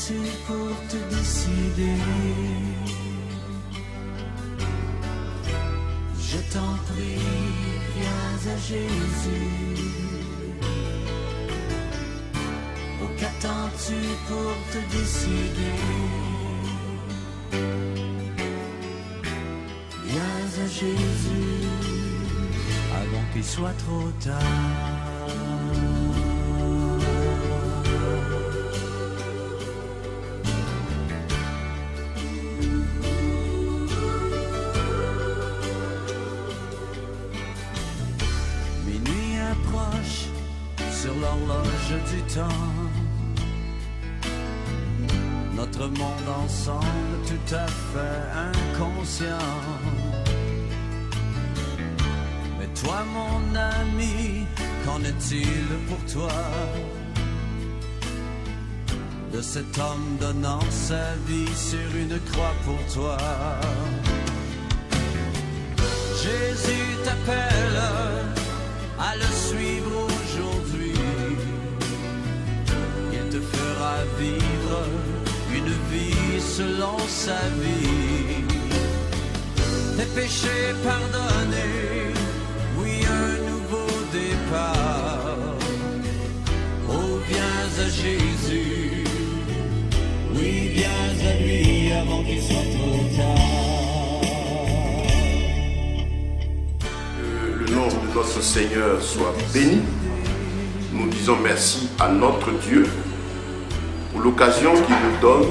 qu'attends-tu pour te décider? Je t'en prie, viens à Jésus. Oh, qu'attends-tu pour te décider? Viens à Jésus avant qu'il soit trop tard. Minuit approche sur l'horloge du temps. Notre monde ensemble tout à fait inconscient. Mais toi mon ami, qu'en est-il pour toi de cet homme donnant sa vie sur une croix pour toi? Jésus t'appelle à le suivre aujourd'hui. Il te fera vivre une vie selon sa vie. Tes péchés pardonnés, oui, un nouveau départ. Oh, viens à Jésus, oui, viens à lui avant qu'il soit trop tard. Que le nom de notre Seigneur soit béni. Nous disons merci à notre Dieu pour l'occasion qu'il nous donne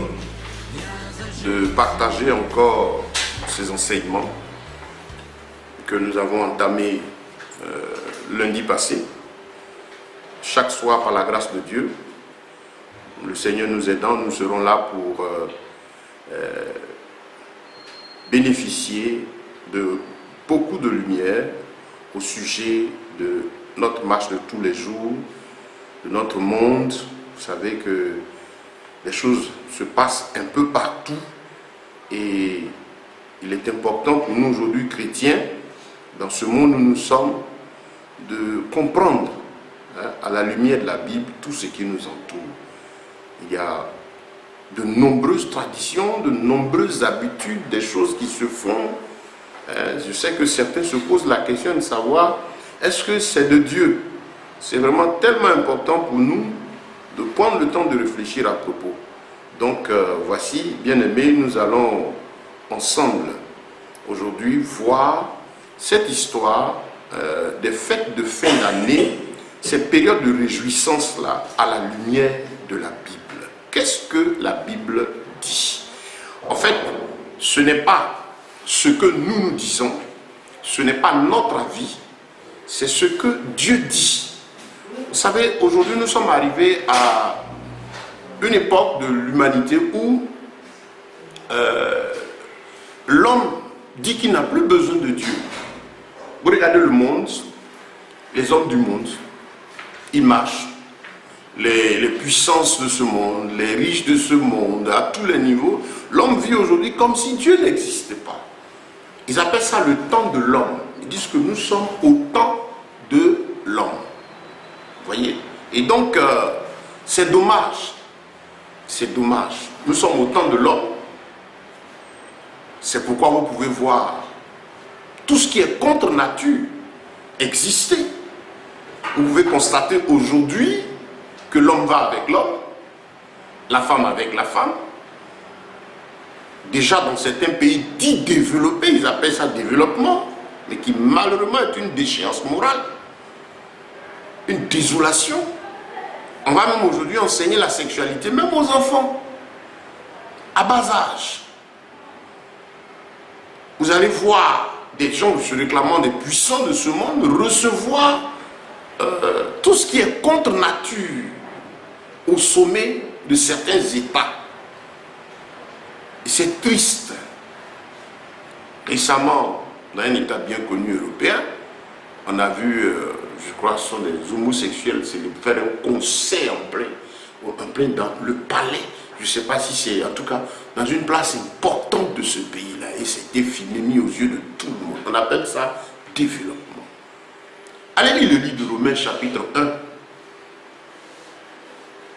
de partager encore ces enseignements que nous avons entamés lundi passé. Chaque soir, par la grâce de Dieu, le Seigneur nous aidant, nous serons là pour bénéficier de beaucoup de lumière au sujet de notre marche de tous les jours, de notre monde. Vous savez que les choses se passent un peu partout et il est important pour nous aujourd'hui chrétiens, dans ce monde où nous sommes, de comprendre à la lumière de la Bible tout ce qui nous entoure. Il y a de nombreuses traditions, de nombreuses habitudes, des choses qui se font. Je sais que certains se posent la question de savoir est-ce que c'est de Dieu? C'est vraiment tellement important pour nous de prendre le temps de réfléchir à propos. Donc voici, bien-aimés, nous allons ensemble aujourd'hui voir cette histoire des fêtes de fin d'année, cette période de réjouissance-là à la lumière de la Bible. Qu'est-ce que la Bible dit? En fait, ce n'est pas ce que nous disons, ce n'est pas notre avis, c'est ce que Dieu dit. Vous savez, aujourd'hui nous sommes arrivés à une époque de l'humanité où l'homme dit qu'il n'a plus besoin de Dieu. Vous regardez le monde, les hommes du monde, ils marchent. Les puissances de ce monde, les riches de ce monde, à tous les niveaux, l'homme vit aujourd'hui comme si Dieu n'existait pas. Ils appellent ça le temps de l'homme. Ils disent que nous sommes au temps de l'homme. Vous voyez? Et donc, c'est dommage. C'est dommage. Nous sommes au temps de l'homme. C'est pourquoi vous pouvez voir tout ce qui est contre nature exister. Vous pouvez constater aujourd'hui que l'homme va avec l'homme, la femme avec la femme. Déjà dans certains pays dits développés, ils appellent ça développement, mais qui malheureusement est une déchéance morale, une désolation. On va même aujourd'hui enseigner la sexualité, même aux enfants, à bas âge. Vous allez voir des gens se réclamant des puissants de ce monde recevoir tout ce qui est contre nature au sommet de certains États. Et c'est triste. Récemment, dans un État bien connu européen, on a vu, je crois, ce sont des homosexuels, c'est de faire un concert en plein dans le palais. Je ne sais pas si c'est, en tout cas, dans une place importante de ce pays-là. Et c'était filmé, mis aux yeux de tout le monde. On appelle ça développement. Allez lire le livre de Romains chapitre 1.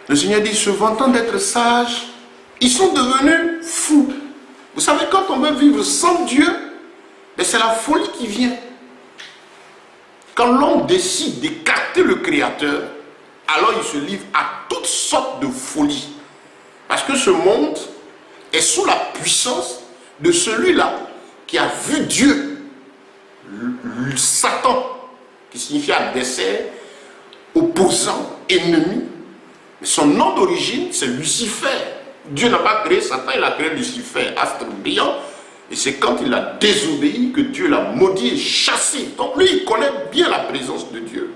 Le Seigneur dit, se vantant d'être sage, Ils sont devenus fous. Vous savez, quand on veut vivre sans Dieu, c'est la folie qui vient. Quand l'homme décide d'écarter le Créateur, alors il se livre à toutes sortes de folies. Parce que ce monde est sous la puissance de celui-là qui a vu Dieu, Satan, qui signifie adversaire, opposant, ennemi. Mais son nom d'origine, c'est Lucifer. Dieu n'a pas créé Satan, il a créé Lucifer, astre brillant. Et c'est quand il a désobéi que Dieu l'a maudit et chassé. Donc lui, il connaît bien la présence de Dieu.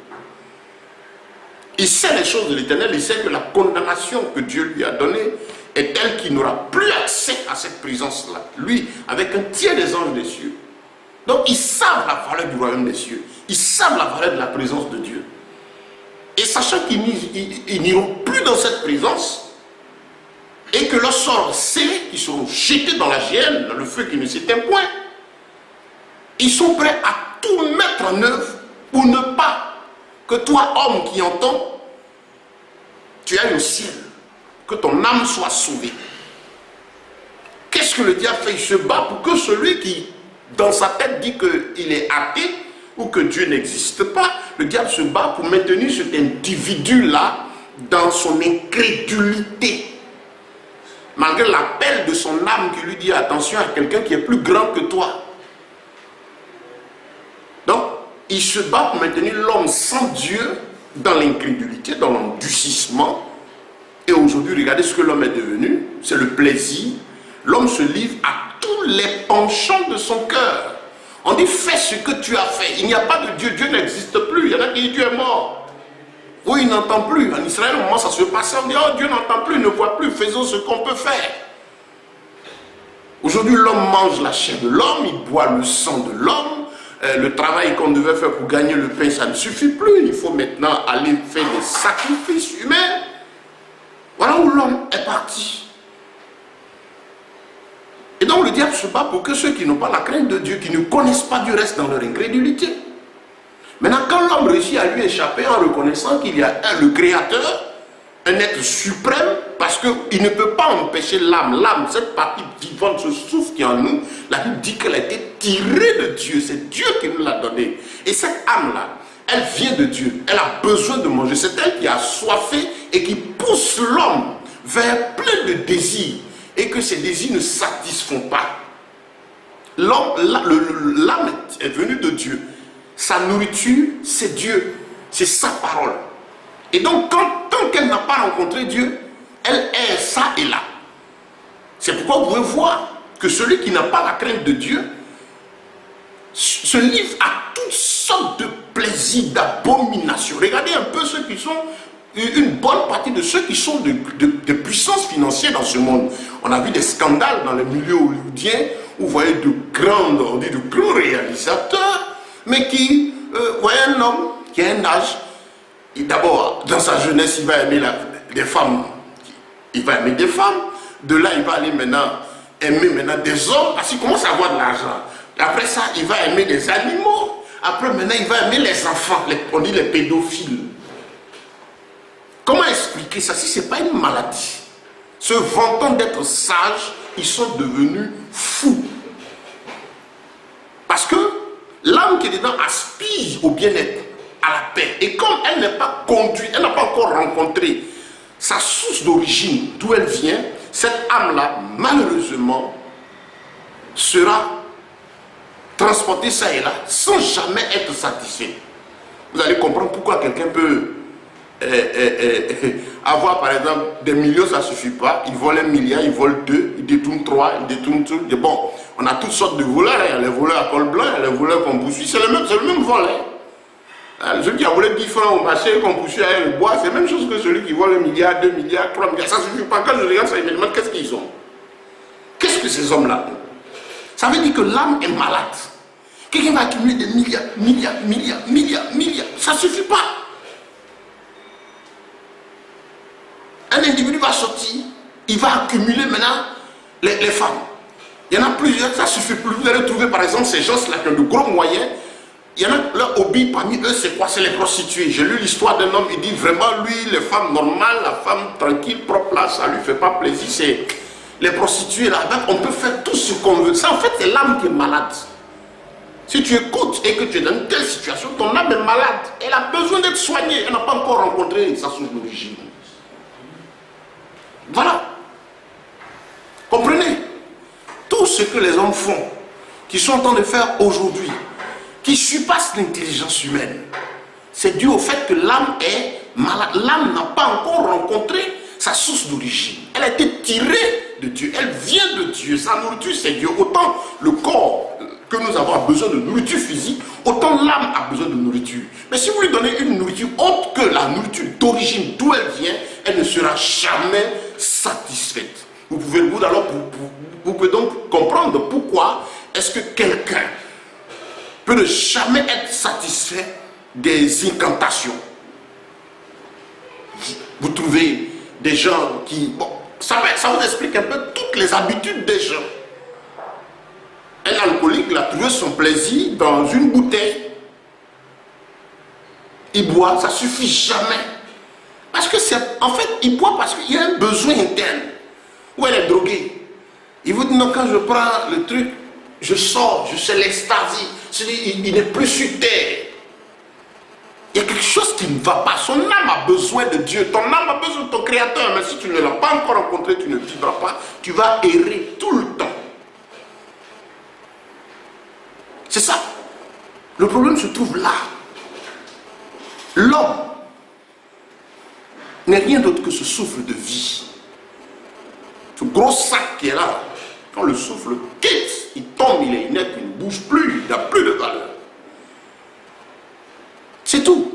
Il sait les choses de l'Éternel, il sait que la condamnation que Dieu lui a donnée est telle qu'il n'aura plus accès à cette présence-là. Lui, avec un tiers des anges des cieux. Donc ils savent la valeur du royaume des cieux. Ils savent la valeur de la présence de Dieu. Et sachant qu'ils n'iront plus dans cette présence, et que leur sort scellé, ils seront jetés dans la géhenne, dans le feu qui ne s'éteint point, ils sont prêts à tout mettre en œuvre pour ne pas que toi, homme qui entends, tu ailles au ciel, que ton âme soit sauvée. Qu'est-ce que le diable fait? Il se bat pour que celui qui, dans sa tête, dit qu'il est athée ou que Dieu n'existe pas, le diable se bat pour maintenir cet individu-là dans son incrédulité. Malgré l'appel de son âme qui lui dit attention à quelqu'un qui est plus grand que toi. Donc, il se bat pour maintenir l'homme sans Dieu dans l'incrédulité, dans l'endurcissement. Et aujourd'hui, regardez ce que l'homme est devenu. C'est le plaisir. L'homme se livre à tous les penchants de son cœur. On dit fais ce que tu as fait. Il n'y a pas de Dieu. Dieu n'existe plus. Il y en a qui disent Dieu est mort. Oui, il n'entend plus. En Israël, au moment où ça se passe, on dit oh, Dieu n'entend plus, ne voit plus. Faisons ce qu'on peut faire. Aujourd'hui, l'homme mange la chair de l'homme, il boit le sang de l'homme. Le travail qu'on devait faire pour gagner le pain, ça ne suffit plus. Il faut maintenant aller faire des sacrifices humains. Voilà où l'homme est parti. Et donc le diable se bat pour que ceux qui n'ont pas la crainte de Dieu, qui ne connaissent pas Dieu, restent dans leur incrédulité. Maintenant, quand l'homme réussit à lui échapper en reconnaissant qu'il y a le Créateur, un être suprême, parce qu'il ne peut pas empêcher l'âme. L'âme, cette partie vivante, ce souffle qui est en nous, la Bible dit qu'elle a été tirée de Dieu. C'est Dieu qui nous l'a donnée. Et cette âme-là, elle vient de Dieu. Elle a besoin de manger. C'est elle qui a soifé et qui pousse l'homme vers plein de désirs. Et que ces désirs ne satisfont pas. L'âme est venue de Dieu. Sa nourriture, c'est Dieu. C'est sa parole. Et donc, tant qu'elle n'a pas rencontré Dieu, elle est ça et là. C'est pourquoi vous pouvez voir que celui qui n'a pas la crainte de Dieu se livre à toutes sortes de plaisirs, d'abominations. Regardez un peu ceux qui sont, une bonne partie de ceux qui sont de puissance financière dans ce monde. On a vu des scandales dans le milieu hollywoodien où vous voyez de grands réalisateurs, mais qui voyez un homme qui a un âge. D'abord, dans sa jeunesse, il va aimer des femmes. Il va aimer des femmes. De là, il va aller maintenant aimer des hommes parce qu'il commence à avoir de l'argent. Après ça, il va aimer des animaux. Après, maintenant, il va aimer les enfants. On dit les pédophiles. Comment expliquer ça si ce n'est pas une maladie? Se vantant d'être sages, ils sont devenus fous. Parce que l'âme qui est dedans aspire au bien-être, à la paix. Et comme elle n'est pas conduite, elle n'a pas encore rencontré sa source d'origine, d'où elle vient, cette âme-là, malheureusement, sera transportée ça et là, sans jamais être satisfait. Vous allez comprendre pourquoi quelqu'un peut avoir, par exemple, des millions, ça ne suffit pas. Il vole 1 milliard, il vole 2, il détourne 3, il détourne tout. Et bon, on a toutes sortes de voleurs. Il y a les voleurs à col blanc, il y a les voleurs qu'on poursuit. C'est le même vol. Celui qui a volé 10 francs au marché, qu'on poursuit à le bois, c'est la même chose que celui qui vole 1 milliard, 2 milliards, 3 milliards. Ça ne suffit pas. Quand je regarde ça, je me demande qu'est-ce qu'ils ont. Qu'est-ce que ces hommes-là ont? Ça veut dire que l'âme est malade. Quelqu'un va accumuler des milliards. Ça ne suffit pas. Un individu va sortir, il va accumuler maintenant les femmes. Il y en a plusieurs, ça ne suffit plus. Vous allez trouver par exemple ces gens-là qui ont de gros moyens. Il y en a, leur hobby parmi eux, c'est quoi? C'est les prostituées. J'ai lu l'histoire d'un homme, il dit vraiment, lui, les femmes normales, la femme tranquille, propre là, ça ne lui fait pas plaisir. les prostituées là-bas, on peut faire tout ce qu'on veut. Ça, en fait, c'est l'âme qui est malade. Si tu écoutes et que tu es dans une telle situation, ton âme est malade. Elle a besoin d'être soignée. Elle n'a pas encore rencontré sa source d'origine. Voilà. Comprenez? Tout ce que les hommes font, qui sont en train de faire aujourd'hui, qui surpasse l'intelligence humaine, c'est dû au fait que l'âme est malade. L'âme n'a pas encore rencontré sa source d'origine. Elle a été tirée de Dieu. Elle vient de Dieu. Sa nourriture, c'est Dieu. Autant le corps que nous avons besoin de nourriture physique, autant l'âme a besoin de nourriture. Mais si vous lui donnez une nourriture autre que la nourriture d'origine d'où elle vient, elle ne sera jamais satisfaite. Vous pouvez donc comprendre pourquoi est-ce que quelqu'un peut ne jamais être satisfait des incantations. Vous trouvez des gens qui... Bon, ça vous explique un peu toutes les habitudes des gens. Un alcoolique, il a trouvé son plaisir dans une bouteille. Il boit, ça ne suffit jamais. Parce que c'est... En fait, il boit parce qu'il y a un besoin interne. Ou elle est droguée. Il vous dit non, quand je prends le truc, je sors, je sais l'extasie. Il n'est plus sur terre. Il y a quelque chose qui ne va pas. Son âme a besoin de Dieu. Ton âme a besoin de ton Créateur. Mais si tu ne l'as pas encore rencontré, tu ne vivras pas. Tu vas errer tout le temps. C'est ça. Le problème se trouve là. L'homme n'est rien d'autre que ce souffle de vie. Ce gros sac qui est là, quand le souffle quitte, il tombe, il est inerte, il ne bouge plus, il n'a plus de valeur. C'est tout.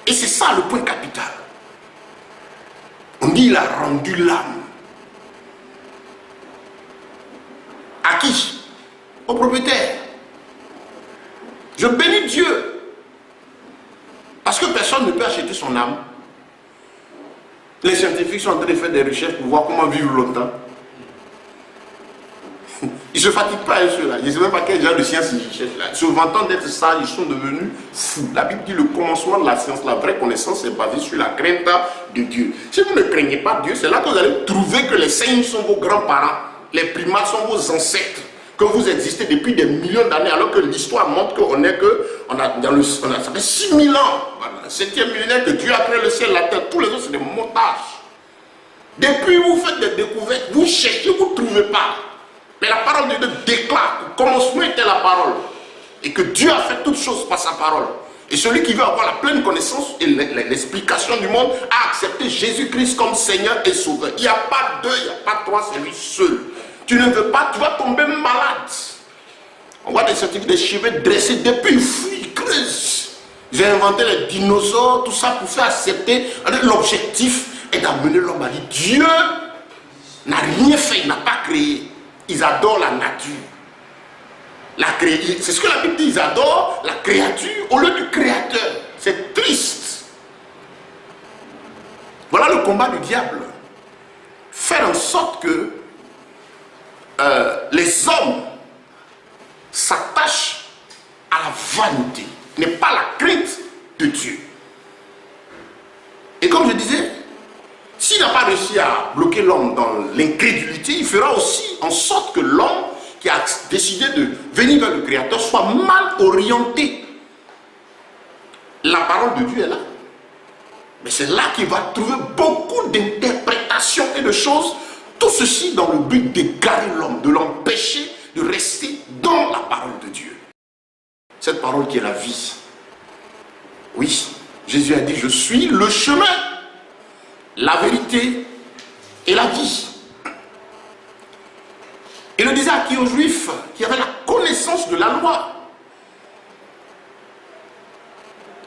Et c'est ça le point capital. On dit il a rendu l'âme. À qui? Au propriétaire. Je bénis Dieu. Parce que personne ne peut acheter son âme. Les scientifiques sont en train de faire des recherches pour voir comment vivre longtemps. Ils ne se fatiguent pas, ceux-là. Je ne sais même pas quel genre de science ils cherchent là. Se vantant d'être sages, ils sont devenus fous. La Bible dit le commencement de la science, la vraie connaissance est basée sur la crainte de Dieu. Si vous ne craignez pas Dieu, c'est là que vous allez trouver que les singes sont vos grands-parents, les primates sont vos ancêtres, que vous existez depuis des millions d'années, alors que l'histoire montre qu'on est que, ça fait 6000 ans, voilà, le 7e millénaire que Dieu a créé le ciel, la terre, tous les autres c'est des montages. Depuis vous faites des découvertes, vous cherchez, vous ne trouvez pas. Mais la parole de Dieu déclare que le commencement était la parole. Et que Dieu a fait toutes choses par sa parole. Et celui qui veut avoir la pleine connaissance et l'explication du monde a accepté Jésus-Christ comme Seigneur et Sauveur. Il n'y a pas deux, il n'y a pas trois, c'est lui seul. Tu ne veux pas, tu vas tomber malade. On voit des scientifiques, des cheveux dressés depuis, ils creusent. J'ai inventé les dinosaures, tout ça pour faire accepter. L'objectif est d'amener l'homme à dire Dieu n'a rien fait, il n'a pas créé. Ils adorent la nature. C'est ce que la Bible dit, ils adorent la créature au lieu du créateur. C'est triste. Voilà le combat du diable. Faire en sorte que les hommes s'attachent à la vanité, n'est pas la crainte de Dieu. Et comme je disais, s'il n'a pas réussi à bloquer l'homme dans l'incrédulité, il fera aussi en sorte que l'homme qui a décidé de venir vers le Créateur soit mal orienté. La parole de Dieu est là. Mais c'est là qu'il va trouver beaucoup d'interprétations et de choses. Tout ceci dans le but d'égarer l'homme, de l'empêcher de rester dans la parole de Dieu. Cette parole qui est la vie. Oui, Jésus a dit, je suis le chemin, la vérité et la vie. Il le disait à qui? Aux Juifs qui avaient la connaissance de la loi.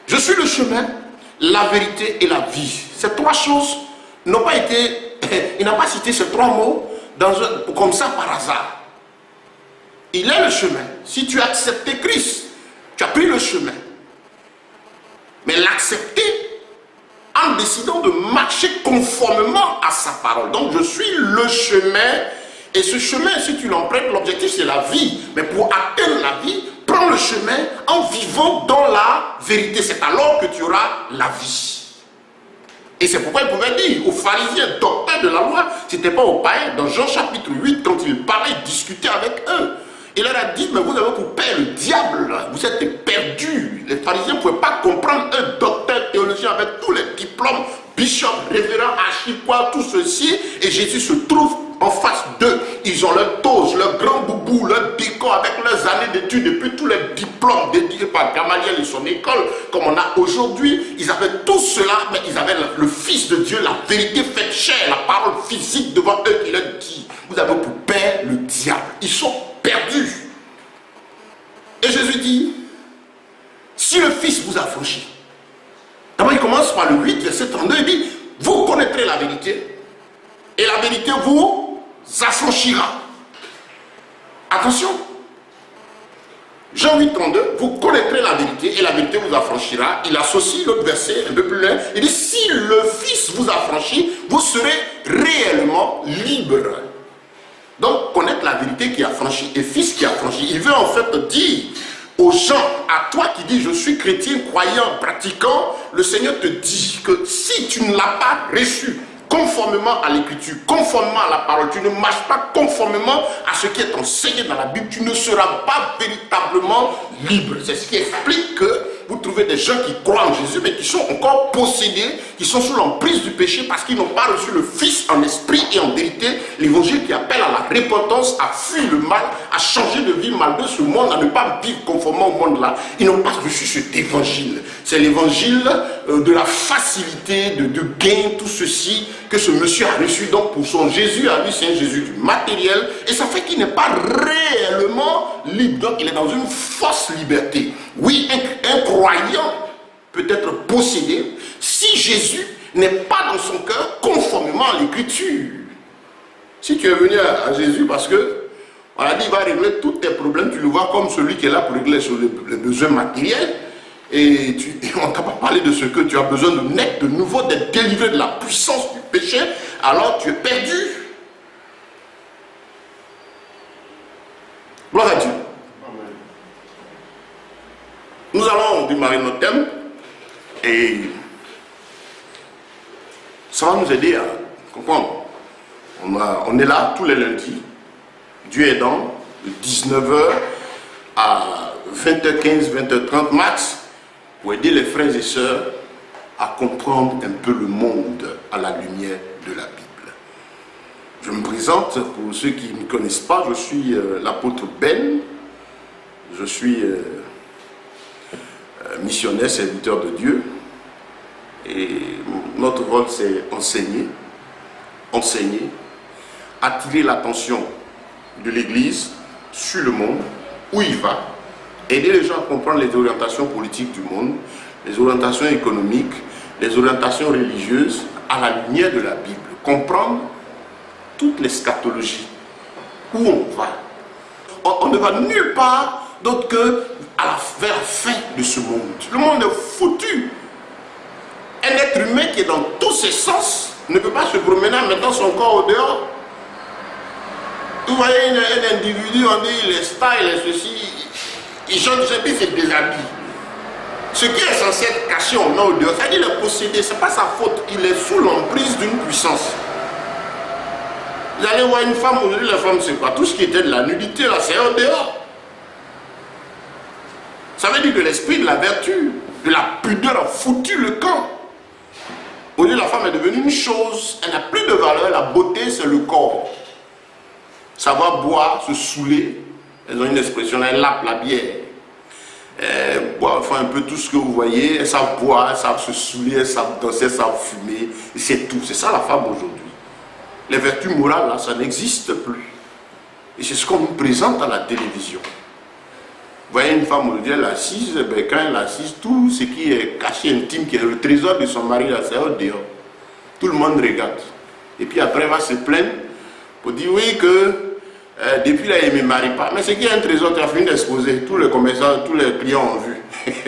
Je suis le chemin, la vérité et la vie. Ces trois choses n'ont pas été... Il n'a pas cité ces trois mots comme ça par hasard. Il est le chemin. Si tu as accepté Christ, tu as pris le chemin. Mais l'accepter en décidant de marcher conformément à sa parole. Donc je suis le chemin. Et ce chemin, si tu l'empruntes, l'objectif c'est la vie. Mais pour atteindre la vie, prends le chemin en vivant dans la vérité. C'est alors que tu auras la vie. Et c'est pourquoi il pouvait dire aux pharisiens, docteurs de la loi, ce n'était pas aux païens. Dans Jean chapitre 8, quand il parlait, il discutait avec eux. Il leur a dit, mais vous avez pour père le diable, vous êtes perdus. Les pharisiens ne pouvaient pas comprendre un docteur théologien avec tous les diplômes, bishop, révérend, archipois, tout ceci. Et Jésus se trouve en face d'eux. Ils ont leur toge, leur grand boubou, leur décor avec leurs années d'études, et puis tous les diplômes dédiés par Gamaliel et son école, comme on a aujourd'hui. Ils avaient tout cela, mais ils avaient le Fils de Dieu, la vérité faite chair, la parole physique devant eux qui leur dit, vous avez pour père le diable. Ils sont perdus. Et Jésus dit, si le Fils vous a franchi, d'abord il commence par le 8, verset 32, il dit, vous connaîtrez la vérité, et la vérité vous affranchira. Attention, Jean 8, 32, vous connaîtrez la vérité, et la vérité vous affranchira. Il associe l'autre verset un peu plus loin, il dit, si le Fils vous affranchit, vous serez réellement libre. Donc, connaître la vérité qui a franchi et Fils qui a franchi, il veut en fait dire aux gens, à toi qui dis je suis chrétien, croyant, pratiquant, le Seigneur te dit que si tu ne l'as pas reçu conformément à l'écriture, conformément à la parole, tu ne marches pas conformément à ce qui est enseigné dans la Bible, tu ne seras pas véritablement libre. C'est ce qui explique que vous trouvez des gens qui croient en Jésus, mais qui sont encore possédés, qui sont sous l'emprise du péché parce qu'ils n'ont pas reçu le Fils en esprit et en vérité, l'évangile qui appelle à la repentance, à fuir le mal, à changer de vie malgré ce monde, à ne pas vivre conformément au monde là. Ils n'ont pas reçu cet évangile. C'est l'évangile de la facilité, de gain, tout ceci que ce monsieur a reçu donc pour son Jésus à lui, c'est un Jésus du matériel, et ça fait qu'il n'est pas réellement libre, donc il est dans une fausse liberté. Oui, un croyant peut être possédé si Jésus n'est pas dans son cœur conformément à l'écriture. Si tu es venu à Jésus parce que on a dit il va régler tous tes problèmes, tu le vois comme celui qui est là pour régler sur les besoins matériels, et on ne t'a pas parlé de ce que tu as besoin de naître de nouveau, d'être délivré de la puissance du péché, alors tu es perdu. Gloire à Dieu. Nous allons démarrer notre thème et ça va nous aider à comprendre. On est là tous les lundis, Dieu aidant, de 19h à 20h15, 20h30 max, pour aider les frères et sœurs à comprendre un peu le monde à la lumière de la Bible. Je me présente, pour ceux qui ne me connaissent pas, je suis l'apôtre Ben, je suis missionnaire, serviteur de Dieu, et notre rôle c'est enseigner, attirer l'attention de l'Église sur le monde, où il va, aider les gens à comprendre les orientations politiques du monde, les orientations économiques, les orientations religieuses à la lumière de la Bible, comprendre toute l'eschatologie, où on va. On ne va nulle part d'autre que vers la fin de ce monde. Le monde est foutu. Un être humain qui est dans tous ses sens ne peut pas se promener en mettant son corps au dehors. Vous voyez un individu, on dit il est style, il est ceci, il chante, il se déshabille. Ce qui est censé être caché, on met au dehors. C'est-à-dire il est possédé, ce n'est pas sa faute, il est sous l'emprise d'une puissance. Vous allez voir une femme, aujourd'hui la femme c'est quoi? Tout ce qui était de la nudité là, c'est au dehors. Ça veut dire que l'esprit de la vertu, de la pudeur a foutu le camp. Aujourd'hui la femme est devenue une chose, elle n'a plus de valeur, la beauté c'est le corps. Savoir boire, se saouler, elles ont une expression, elles lapent la bière. Elles boivent, enfin un peu tout ce que vous voyez, elles savent boire, elles savent se saouler, elles savent danser, elles savent fumer, c'est tout, c'est ça la femme aujourd'hui. Les vertus morales là, ça n'existe plus. Et c'est ce qu'on nous présente à la télévision. Vous voyez une femme aujourd'hui, elle est assise, ben, quand elle est assise, tout ce qui est caché, intime, qui est le trésor de son mari, là, c'est au dehors. Tout le monde regarde. Et puis après, elle va se plaindre pour dire oui que depuis là, il ne me marie pas. Mais c'est qu'il y a un trésor, tu as fini d'exposer. Tous les commerçants, tous les clients ont vu. Il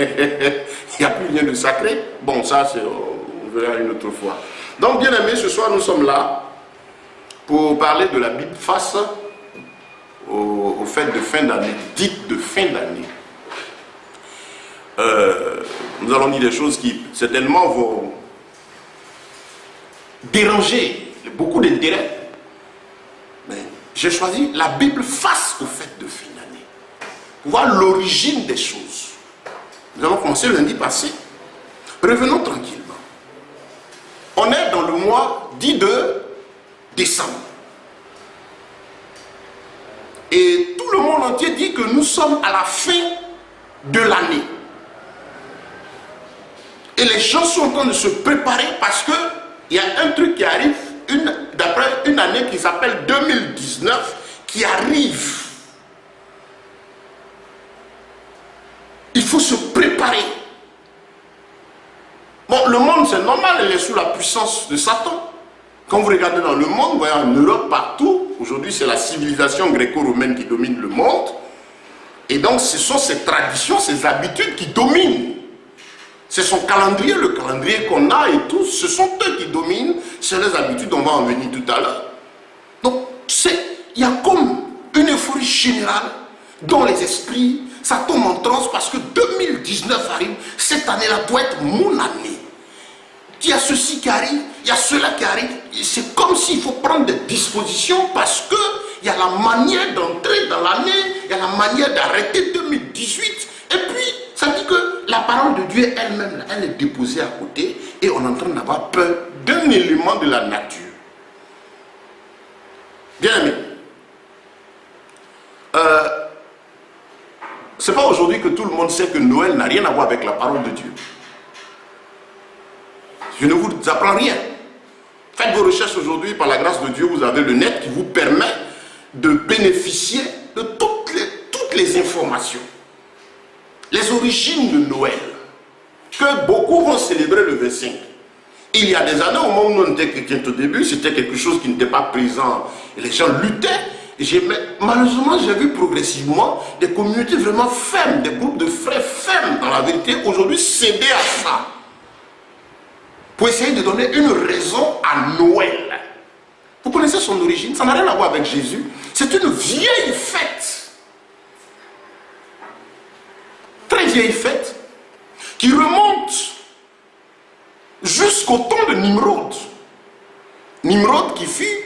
n'y a plus rien de sacré. Bon, ça, on verra une autre fois. Donc, bien aimés, ce soir, nous sommes là pour parler de la Bible face au fait de fin d'année, dite de fin d'année. Nous allons dire des choses qui certainement déranger beaucoup d'intérêts. Mais j'ai choisi la Bible face aux fêtes de fin d'année. Pour voir l'origine des choses. Nous avons commencé lundi passé. Revenons tranquillement. On est dans le mois dit de décembre. Et tout le monde entier dit que nous sommes à la fin de l'année. Et les gens sont en train de se préparer parce qu'il y a un truc qui arrive, d'après une année qui s'appelle 2019, qui arrive. Il faut se préparer. Bon, le monde, c'est normal, il est sous la puissance de Satan. Quand vous regardez dans le monde, vous voyez en Europe, partout, aujourd'hui c'est la civilisation gréco-romaine qui domine le monde. Et donc ce sont ces traditions, ces habitudes qui dominent. C'est son calendrier, le calendrier qu'on a et tout, ce sont eux qui dominent, c'est les habitudes, on va en venir tout à l'heure. Donc, il y a comme une euphorie générale dans les esprits, ça tombe en transe parce que 2019 arrive, cette année-là doit être mon année. Il y a ceci qui arrive, il y a cela qui arrive, c'est comme s'il faut prendre des dispositions parce que il y a la manière d'entrer dans l'année, il y a la manière d'arrêter 2018, et puis ça dit que la parole de Dieu elle-même, elle est déposée à côté et on est en train d'avoir peur d'un élément de la nature. Bien aimé, c'est pas aujourd'hui que tout le monde sait que Noël n'a rien à voir avec la parole de Dieu. Je ne vous apprends rien. Faites vos recherches aujourd'hui, par la grâce de Dieu, vous avez le net qui vous permet de bénéficier de toutes les informations. Les origines de Noël, que beaucoup vont célébrer le 25. Il y a des années, au moment où on était chrétiens au début, c'était quelque chose qui n'était pas présent. Et les gens luttaient. Malheureusement, j'ai vu progressivement des communautés vraiment fermes, des groupes de frères fermes, dans la vérité, aujourd'hui céder à ça. Pour essayer de donner une raison à Noël. Vous connaissez son origine, ça n'a rien à voir avec Jésus. C'est une vieille fête. Très vieille fête, qui remonte jusqu'au temps de Nimrod. Nimrod qui fut,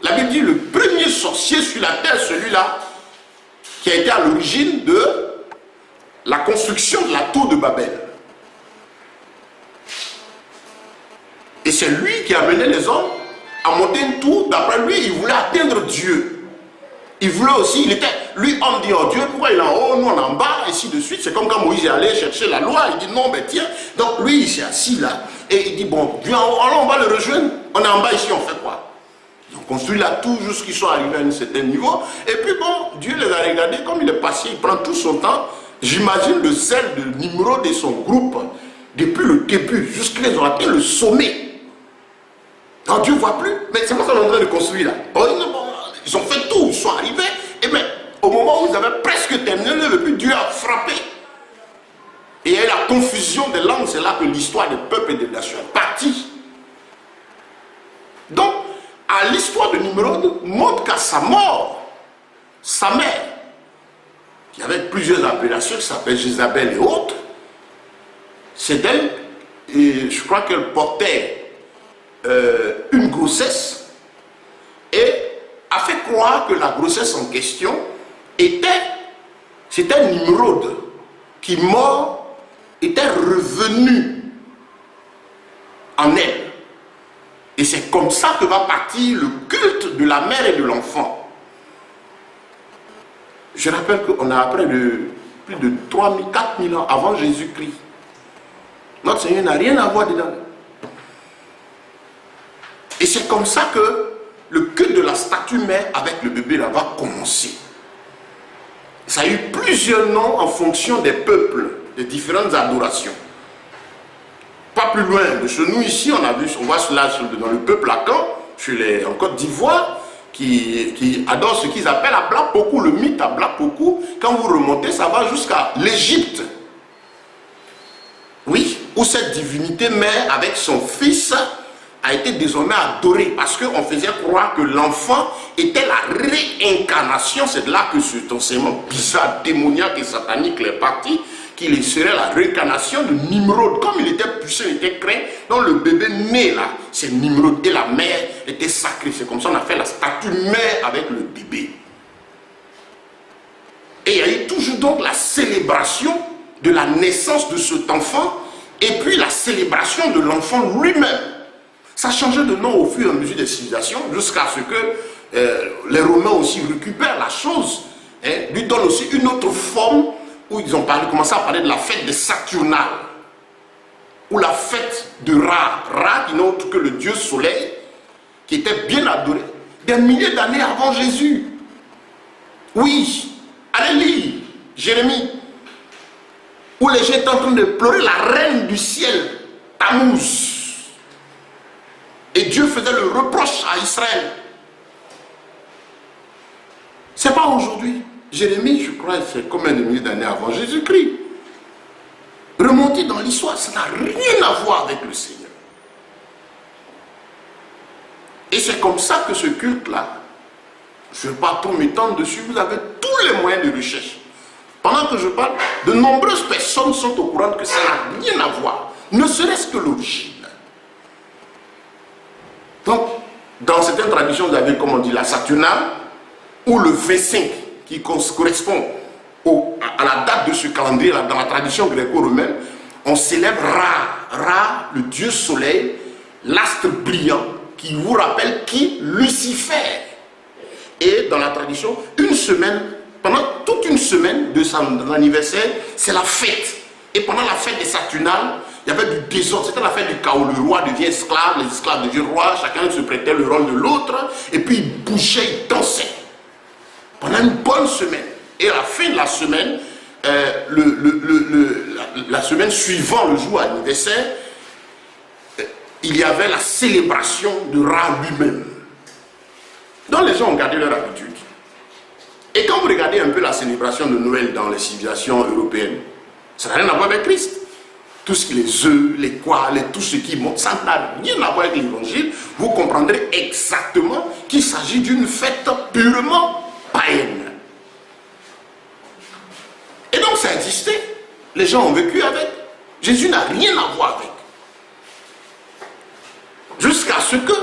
la Bible dit, le premier sorcier sur la terre, celui-là, qui a été à l'origine de la construction de la tour de Babel. Et c'est lui qui a amené les hommes à monter une tour. D'après lui, il voulait atteindre Dieu. Il voulait aussi, lui, homme dit, oh Dieu, pourquoi il est en haut, nous on est en bas, ainsi de suite. C'est comme quand Moïse est allé chercher la loi, il dit non, mais tiens. Donc lui, il s'est assis là, et il dit, bon, Dieu en haut, alors on va le rejoindre. On est en bas ici, on fait quoi? Ils ont construit la tour jusqu'ils sont arrivés à un certain niveau. Et puis bon, Dieu les a regardés, comme il est patient, il prend tout son temps. J'imagine le sel de Nimrod et son groupe, depuis le début, jusqu'à ils ont atteint le sommet. Donc Dieu ne voit plus, mais c'est pas ça qu'on est en train de construire là. Bon, ils ont fait tout, ils sont arrivés, et bien au moment où ils avaient presque terminé, le but, Dieu a frappé. Et il y a eu la confusion des langues, c'est là que l'histoire des peuples et des nations est partie. Donc, à l'histoire de Nimrod, montre qu'à sa mort, sa mère, qui avait plusieurs appellations, qui s'appelle Jézabel et autres, c'est d'elle, et je crois qu'elle portait une grossesse et a fait croire que la grossesse en question c'était Nimrod qui mort était revenu en elle. Et c'est comme ça que va partir le culte de la mère et de l'enfant. Je rappelle qu'on a après plus de 3000, 4000 ans avant Jésus-Christ. Notre Seigneur n'a rien à voir dedans. Et c'est comme ça que le culte de la statue mère avec le bébé là va commencer. Ça a eu plusieurs noms en fonction des peuples, des différentes adorations. Pas plus loin de chez nous ici, on voit cela dans le peuple Akan, en Côte d'Ivoire, qui adore ce qu'ils appellent Ablapoku, le mythe Ablapoku. Quand vous remontez, ça va jusqu'à l'Égypte. Oui, où cette divinité mère avec son fils a été désormais adoré parce qu'on faisait croire que l'enfant était la réincarnation. C'est de là que cet enseignement bizarre, démoniaque et satanique est parti, qu'il serait la réincarnation de Nimrod. Comme il était puissant, il était craint, donc le bébé né là, c'est Nimrod. Et la mère était sacrée. C'est comme ça qu'on a fait la statue mère avec le bébé. Et il y a eu toujours donc la célébration de la naissance de cet enfant et puis la célébration de l'enfant lui-même. Ça changeait de nom au fur et à mesure des civilisations jusqu'à ce que les Romains aussi récupèrent la chose, hein, lui donnent aussi une autre forme où ils ont commencé à parler de la fête des Saturnales ou la fête de Ra. Ra qui n'est autre que le dieu soleil qui était bien adoré des milliers d'années avant Jésus. Oui, allez lire Jérémie où les gens étaient en train de pleurer la reine du ciel, Tammuz. Et Dieu faisait le reproche à Israël. C'est pas aujourd'hui. Jérémie, je crois, c'est combien de milliers d'années avant Jésus-Christ. Remontez dans l'histoire, ça n'a rien à voir avec le Seigneur. Et c'est comme ça que ce culte-là, je ne vais pas trop m'étendre dessus, vous avez tous les moyens de recherche. Pendant que je parle, de nombreuses personnes sont au courant que ça n'a rien à voir, ne serait-ce que l'origine. Donc, dans certaines traditions, vous avez, comme on dit, la Saturnale, ou le V5, qui correspond à la date de ce calendrier, dans la tradition gréco-romaine, on célèbre Ra. Ra, le dieu soleil, l'astre brillant, qui vous rappelle qui? Lucifer. Et dans la tradition, une semaine, pendant toute une semaine de son anniversaire, c'est la fête. Et pendant la fête des Saturnales, il y avait du désordre, c'était la fête du chaos. Le roi devient esclave, les esclaves deviennent rois, chacun se prêtait le rôle de l'autre, et puis il bougeait, il dansait. Pendant une bonne semaine. Et à la fin de la semaine, la semaine suivant le jour anniversaire, il y avait la célébration de Ra lui-même. Donc les gens ont gardé leur habitude. Et quand vous regardez un peu la célébration de Noël dans les civilisations européennes, ça n'a rien à voir avec Christ. Tout ce qui est les œufs, les poils, tout ce qui monte, ça n'a rien à voir avec l'évangile. Vous comprendrez exactement qu'il s'agit d'une fête purement païenne. Et donc ça existait. Les gens ont vécu avec. Jésus n'a rien à voir avec. Jusqu'à ce que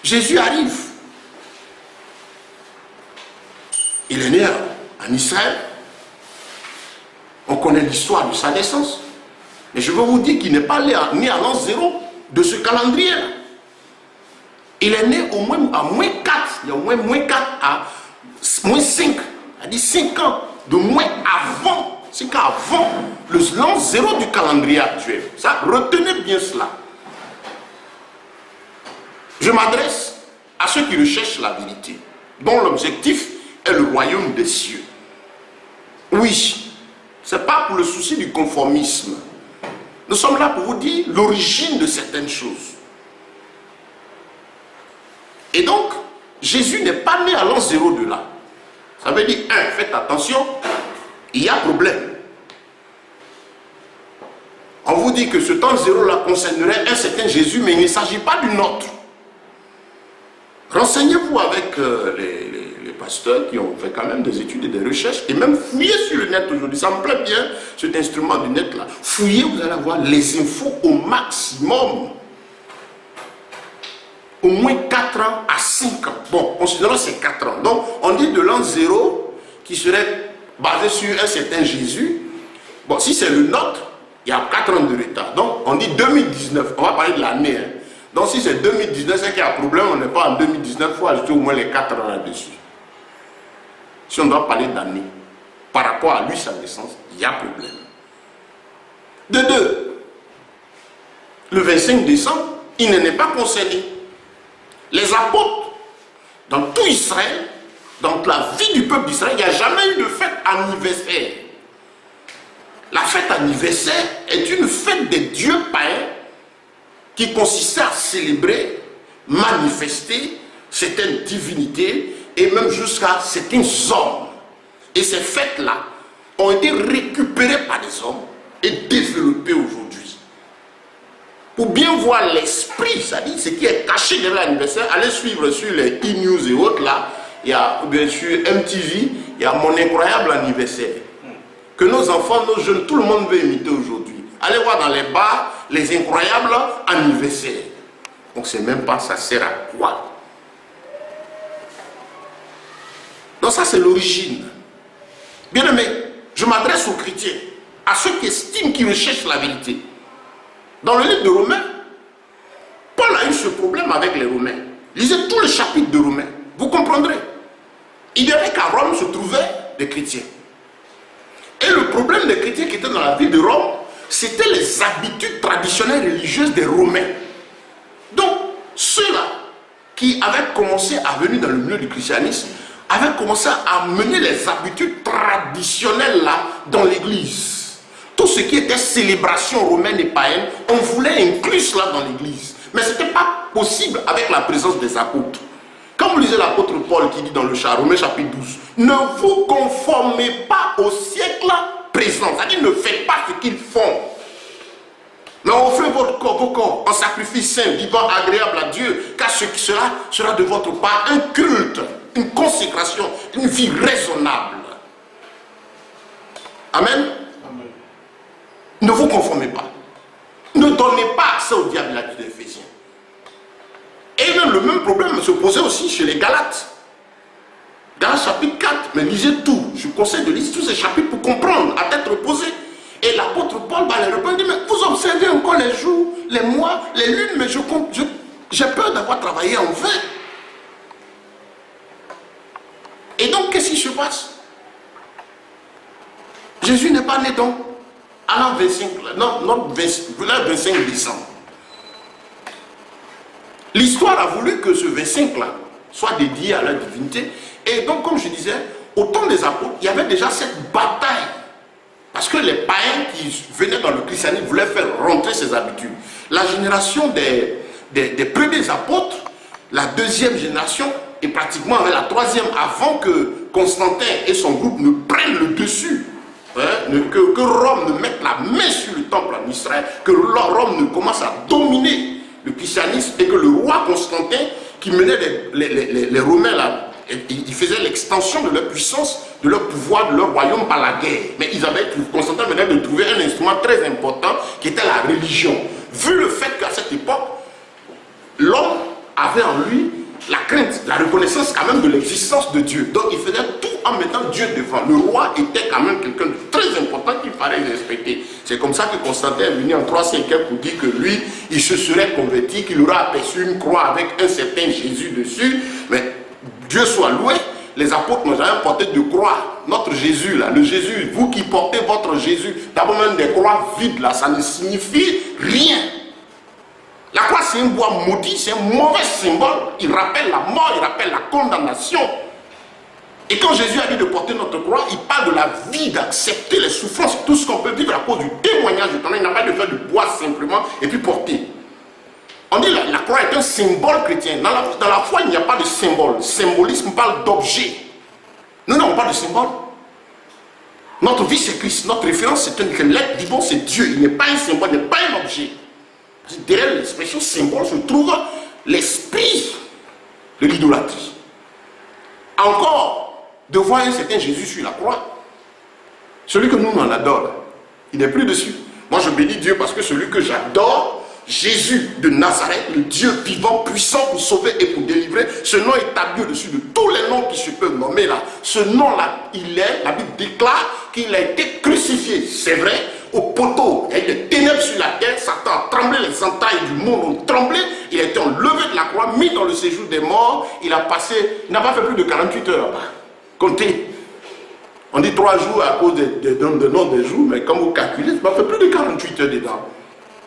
Jésus arrive. Il est né en Israël. On connaît l'histoire de sa naissance. Mais je veux vous dire qu'il n'est pas né à l'an 0 de ce calendrier. Il est né au moins à moins 4. Il y a au moins moins 4 à moins 5. C'est-à-dire 5 ans de moins avant. 5 ans avant l'an 0 du calendrier actuel. Ça, retenez bien cela. Je m'adresse à ceux qui recherchent la vérité, dont l'objectif est le royaume des cieux. Oui, ce n'est pas pour le souci du conformisme. Nous sommes là pour vous dire l'origine de certaines choses. Et donc, Jésus n'est pas né à l'an 0 de là. Ça veut dire, faites attention, il y a problème. On vous dit que ce temps 0 là concernerait un certain Jésus, mais il ne s'agit pas du nôtre. Renseignez-vous avec les pasteurs qui ont fait quand même des études et des recherches, et même fouillez sur le net aujourd'hui. Ça me plaît bien, cet instrument du net là. Fouillez, vous allez avoir les infos au maximum. Au moins 4 ans à 5 ans. Bon, considérons ces 4 ans. Donc, on dit de l'an 0 qui serait basé sur un certain Jésus. Bon, si c'est le nôtre, il y a 4 ans de retard. Donc, on dit 2019. On va parler de l'année. Hein. Donc, si c'est 2019, c'est qu'il y a un problème. On n'est pas en 2019. Il faut ajouter au moins les 4 ans là-dessus. Si on doit parler d'année, par rapport à lui, sa naissance, il y a problème. De deux, le 25 décembre, il n'est pas concerné. Les apôtres, dans tout Israël, dans la vie du peuple d'Israël, il n'y a jamais eu de fête anniversaire. La fête anniversaire est une fête des dieux païens qui consistait à célébrer, manifester certaines divinités et même jusqu'à certains hommes. Et ces fêtes-là ont été récupérées par des hommes et développées aujourd'hui. Pour bien voir l'esprit, c'est-à-dire ce qui est caché derrière l'anniversaire, allez suivre sur les e-news et autres là, il y a bien sûr MTV, il y a Mon Incroyable Anniversaire. que nos enfants, nos jeunes, tout le monde veut imiter aujourd'hui. Allez voir dans les bars les incroyables anniversaires. On ne sait même pas ça sert à quoi. Donc ça c'est l'origine. Bien aimé, je m'adresse aux chrétiens, à ceux qui estiment qu'ils recherchent la vérité. Dans le livre de Romains, Paul a eu ce problème avec les Romains. Lisez tout le chapitre de Romains, vous comprendrez. Il dirait qu'à Rome se trouvaient des chrétiens. Et le problème des chrétiens qui étaient dans la ville de Rome, c'était les habitudes traditionnelles religieuses des Romains. Donc, ceux-là qui avaient commencé à venir dans le milieu du christianisme, avaient commencé à mener les habitudes traditionnelles là dans l'église. Tout ce qui était célébration romaine et païenne, on voulait inclure cela dans l'église. Mais ce n'était pas possible avec la présence des apôtres. Quand vous lisez l'apôtre Paul qui dit dans le Romains chapitre 12, ne vous conformez pas au siècle présent. C'est-à-dire ne faites pas ce qu'ils font. Mais offrez votre corps, vos corps en sacrifice saint, vivant, agréable à Dieu, car ce qui sera de votre part un culte, une consécration, une vie raisonnable. Amen. Amen. Ne vous conformez pas. Ne donnez pas accès au diable, la dit d'Éphésiens. Et le même problème se posait aussi chez les Galates. Galates chapitre 4, mais lisez tout. Je vous conseille de lire tous ces chapitres pour comprendre, à tête reposée. Et l'apôtre Paul les répond, dit, mais vous observez encore les jours, les mois, les lunes, mais j'ai peur d'avoir travaillé en vain. Et donc, qu'est-ce qui se passe? Jésus n'est pas né donc à l'an 25, notre 25 décembre. L'histoire a voulu que ce 25-là soit dédié à la divinité. Et donc, comme je disais, au temps des apôtres, il y avait déjà cette bataille. Parce que les païens qui venaient dans le christianisme voulaient faire rentrer ces habitudes. La génération des premiers apôtres, la deuxième génération, et pratiquement la troisième, avant que Constantin et son groupe ne prennent le dessus, que Rome ne mette la main sur le temple en Israël, que Rome ne commence à dominer le christianisme, et que le roi Constantin, qui menait les Romains là, il faisait l'extension de leur puissance, de leur pouvoir, de leur royaume par la guerre. Mais Constantin venait de trouver un instrument très important qui était la religion. Vu le fait qu'à cette époque, l'homme avait en lui la crainte, la reconnaissance quand même de l'existence de Dieu. Donc il faisait tout en mettant Dieu devant. Le roi était quand même quelqu'un de très important qu'il fallait respecter. C'est comme ça que Constantin est venu en 350 pour dire que lui, il se serait converti, qu'il aurait aperçu une croix avec un certain Jésus dessus. Mais Dieu soit loué, les apôtres n'ont jamais porté de croix. Notre Jésus là, le Jésus, vous qui portez votre Jésus, d'abord même des croix vides là, ça ne signifie rien. La croix c'est un bois maudit, c'est un mauvais symbole. Il rappelle la mort, il rappelle la condamnation. Et quand Jésus a dit de porter notre croix, il parle de la vie, d'accepter les souffrances, tout ce qu'on peut vivre à cause du témoignage de ton âme. Il n'a pas de faire du bois simplement et puis porter. On dit que la croix est un symbole chrétien. Dans la foi, il n'y a pas de symbole. Le symbolisme parle d'objet. Nous n'avons pas de symbole. Notre vie, c'est Christ. Notre référence, c'est l'être vivant, c'est Dieu. Il n'est pas un symbole, il n'est pas un objet. Derrière l'expression symbole se trouve l'esprit de l'idolâtrie. Encore, de voir un certain Jésus sur la croix. Celui que nous, on adore, il n'est plus dessus. Moi, je bénis Dieu parce que celui que j'adore, Jésus de Nazareth, le Dieu vivant, puissant pour sauver et pour délivrer, ce nom est établi au-dessus de tous les noms qui se peuvent nommer là. Ce nom-là, la Bible déclare qu'il a été crucifié, c'est vrai, au poteau. Il y a eu des ténèbres sur la terre, Satan a tremblé, les entailles du monde ont tremblé, il a été enlevé de la croix, mis dans le séjour des morts, il n'a pas fait plus de 48 heures là-bas. Comptez. On dit 3 jours à cause des noms des jours, mais quand vous calculez, ça fait plus de 48 heures dedans.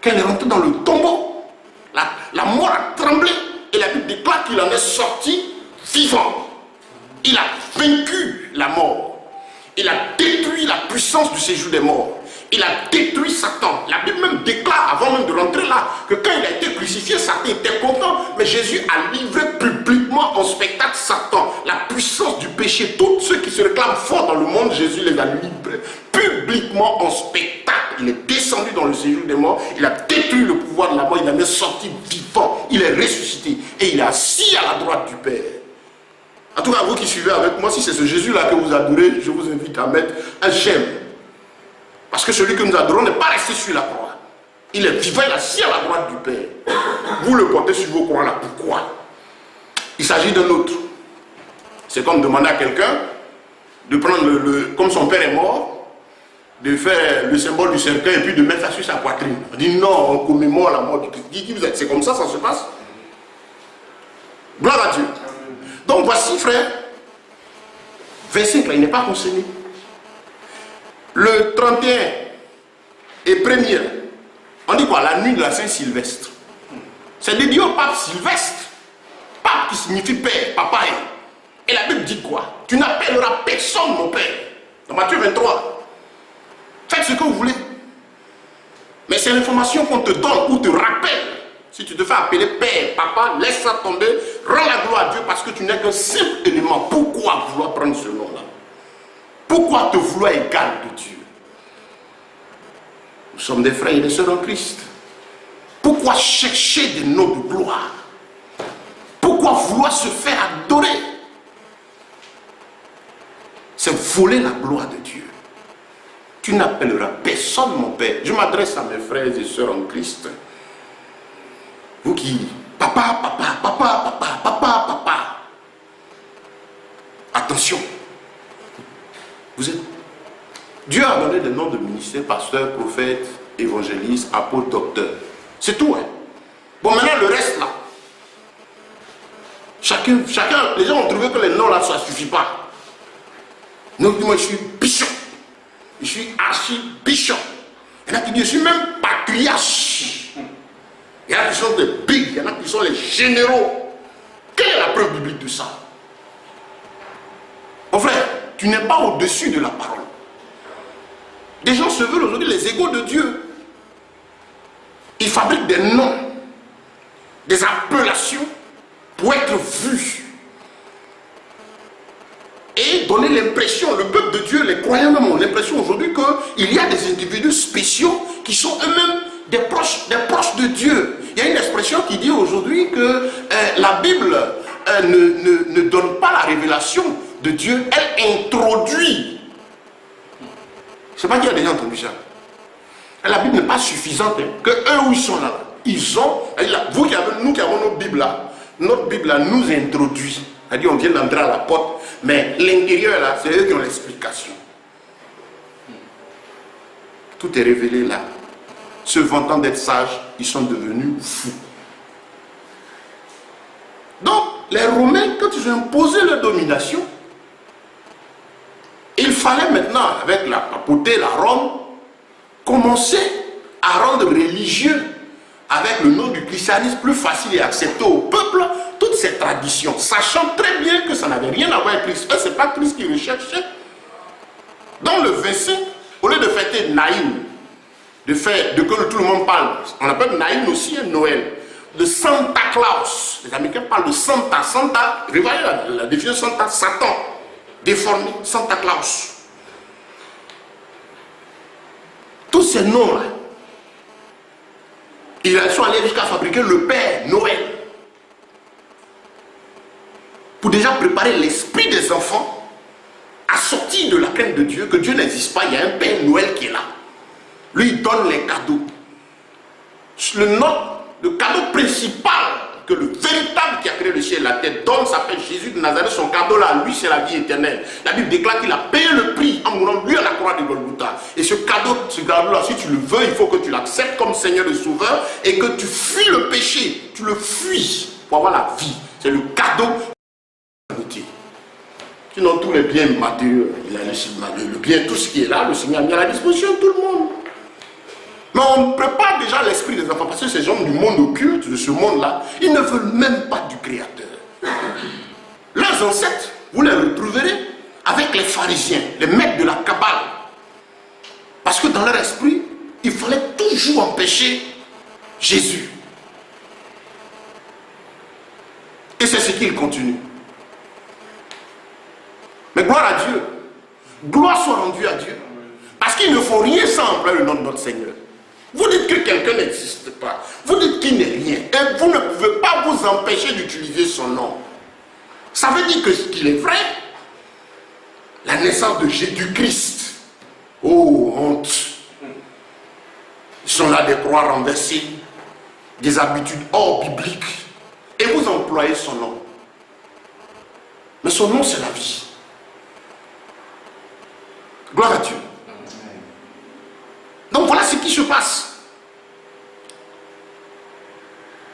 Quand il est rentré dans le tombeau, la mort a tremblé et la Bible déclare qu'il en est sorti vivant. Il a vaincu la mort. Il a détruit la puissance du séjour des morts. Il a détruit Satan. La Bible même déclare, avant même de rentrer là, que quand il a été crucifié, Satan était content. Mais Jésus a livré publiquement en spectacle Satan. La puissance du péché, tous ceux qui se réclament forts dans le monde, Jésus les a livrés publiquement en spectacle. Il est descendu dans le séjour des morts. Il a détruit le pouvoir de la mort. Il en est sorti vivant. Il est ressuscité. Et il est assis à la droite du Père. En tout cas, vous qui suivez avec moi, si c'est ce Jésus-là que vous adorez, je vous invite à mettre un j'aime. Parce que celui que nous adorons n'est pas resté sur la croix. Il est vivant, il est assis à la droite du Père. Vous le portez sur vos croix là. Pourquoi? Il s'agit d'un autre. C'est comme demander à quelqu'un de prendre comme son père est mort, de faire le symbole du cercueil et puis de mettre ça sur sa poitrine. On dit non, on commémore la mort du Christ. Qui vous êtes? C'est comme ça se passe. Gloire à Dieu. Donc voici, frère, verset là, il n'est pas concerné. Le 31 et 1er, on dit quoi? La nuit de la Saint-Sylvestre. C'est dédié au pape Sylvestre. Pape qui signifie père, papa. Et la Bible dit quoi? Tu n'appelleras personne mon père. Dans Matthieu 23. Faites ce que vous voulez. Mais c'est l'information qu'on te donne ou te rappelle. Si tu te fais appeler père, papa, laisse ça tomber. Rends la gloire à Dieu parce que tu n'es qu'un simple élément. Pourquoi vouloir prendre ce nom-là? Pourquoi te vouloir égal de Dieu? Nous sommes des frères et des sœurs en Christ. Pourquoi chercher des noms de gloire? Pourquoi vouloir se faire adorer? C'est voler la gloire de Dieu. Tu n'appelleras personne mon père. Je m'adresse à mes frères et sœurs en Christ. Vous qui, papa, papa, papa, papa, papa, papa. Attention. Vous êtes... Dieu a donné des noms de ministères, pasteurs, prophètes, évangélistes, apôtres, docteurs. C'est tout, hein. Bon, maintenant le reste là. Chacun, les gens ont trouvé que les noms là, ça ne suffit pas. Donc, moi, je suis bishop. Je suis archi-bishop. Il y en a qui disent, je suis même patriarche. Il y en a qui sont des big, il y en a qui sont les généraux. Quelle est la preuve biblique de ça? Mon frère, tu n'es pas au-dessus de la parole. Des gens se veulent aujourd'hui les égaux de Dieu. Ils fabriquent des noms, des appellations pour être vus. Et donner l'impression, le peuple de Dieu, les croyants même ont l'impression aujourd'hui qu'il y a des individus spéciaux qui sont eux-mêmes des proches de Dieu. Il y a une expression qui dit aujourd'hui que la Bible ne donne pas la révélation de Dieu, elle introduit. Je ne sais pas qui a déjà entendu ça. La Bible n'est pas suffisante, hein, que eux où ils sont là, ils ont, nous qui avons notre Bible là nous introduit. C'est-à-dire on vient d'entrer à la porte, mais l'intérieur là, c'est eux qui ont l'explication. Tout est révélé là. Se vantant d'être sages, ils sont devenus fous. Donc, les Romains, quand ils ont imposé leur domination, il fallait maintenant, avec la papauté, la Rome, commencer à rendre religieux, avec le nom du christianisme plus facile et accepté au peuple, toutes ces traditions, sachant très bien que ça n'avait rien à voir avec Christ. Ce n'est pas Christ qui recherchait. Dans le verset, au lieu de fêter Naïm, de que tout le monde parle, on appelle Naïm aussi un Noël, de Santa Claus. Les Américains parlent de Santa. Santa, revoyez la définition Santa, Satan, déformé, Santa Claus. Tous ces noms-là, ils sont allés jusqu'à fabriquer le Père Noël. Pour déjà préparer l'esprit des enfants à sortir de la crainte de Dieu, que Dieu n'existe pas, il y a un Père Noël qui est là. Lui, il donne les cadeaux. Le cadeau principal que le véritable qui a créé le ciel et la terre donne s'appelle Jésus de Nazareth. Son cadeau là, lui, c'est la vie éternelle. La Bible déclare qu'il a payé le prix en mourant lui à la croix de Golgotha. Et ce cadeau-là, si tu le veux, il faut que tu l'acceptes comme Seigneur et Sauveur et que tu fuis le péché. Tu le fuis pour avoir la vie. C'est le cadeau de l'humanité. Sinon, tous les biens matériels, le bien, tout ce qui est là, le Seigneur a mis à la disposition de tout le monde. Mais on prépare déjà l'esprit des enfants, parce que ces gens du monde occulte, de ce monde-là, ils ne veulent même pas du Créateur. Leurs ancêtres, vous les retrouverez avec les pharisiens, les maîtres de la Kabbale. Parce que dans leur esprit, il fallait toujours empêcher Jésus. Et c'est ce qu'ils continuent. Mais gloire à Dieu. Gloire soit rendue à Dieu. Parce qu'il ne faut rien sans employer le nom de notre Seigneur. Vous dites que quelqu'un n'existe pas. Vous dites qu'il n'est rien. Et vous ne pouvez pas vous empêcher d'utiliser son nom. Ça veut dire qu'il est vrai. La naissance de Jésus-Christ. Oh, honte. sont là des croix renversées, des habitudes hors bibliques, et vous employez son nom. Mais son nom, c'est la vie. Gloire à Dieu. Donc voilà ce qui se passe.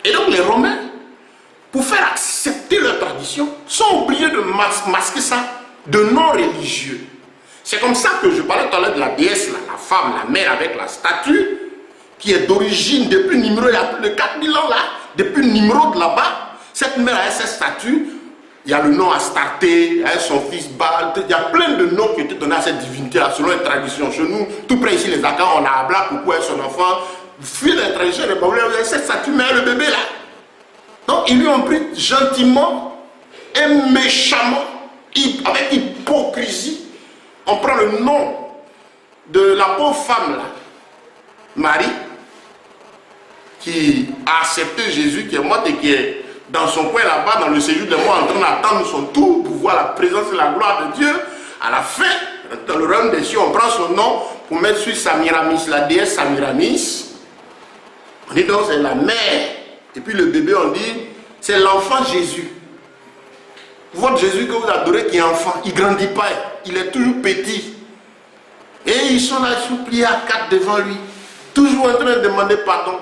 Et donc les Romains, pour faire accepter leur tradition, sont obligés de masquer ça de noms religieux. C'est comme ça que je parlais tout à l'heure de la déesse, la femme, la mère avec la statue, qui est d'origine depuis Nimrod, il y a plus de 4000 ans là, depuis Nimrod là-bas. Cette mère a cette statue, il y a le nom Astarté, il y a son fils Baal, il y a plein de noms qui ont été donnés à cette divinité-là, selon les traditions. Chez nous, tout près ici, les Akans, on a Abla, Coucou et son enfant. Fuit les traditions, les Baoulés, cette statue, mais le bébé là. Donc ils lui ont pris gentiment et méchamment, avec hypocrisie, on prend le nom de la pauvre femme là, Marie, qui a accepté Jésus, qui est morte et qui est dans son coin là-bas, dans le séjour des morts, en train d'attendre son tour pour voir la présence et la gloire de Dieu. À la fin, dans le royaume des cieux, on prend son nom pour mettre sur Samiramis, la déesse Samiramis. On dit donc c'est la mère. Et puis le bébé, on dit, c'est l'enfant Jésus. Votre Jésus que vous adorez qui est enfant, il ne grandit pas, il est toujours petit. Et ils sont là suppliés à quatre devant lui, toujours en train de demander pardon.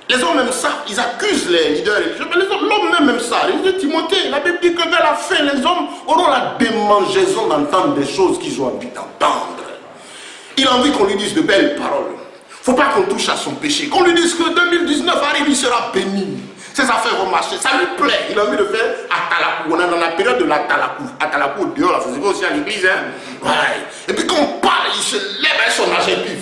Les hommes même ça, ils accusent les leaders religieux, mais l'homme même ça. Il dit Timothée, la Bible dit que vers la fin, les hommes auront la démangeaison d'entendre des choses qu'ils ont envie d'entendre. Il a envie qu'on lui dise de belles paroles. Il ne faut pas qu'on touche à son péché. Qu'on lui dise que 2019 arrive, il sera béni. Ses affaires vont marcher. Ça lui plaît. Il a envie de faire Atalakou. On est dans la période de l'Atalakou. Atalakou au dehors, là, ça se fait aussi à l'église. Hein? Ouais. Et puis quand on parle, il se lève avec son argent, et puis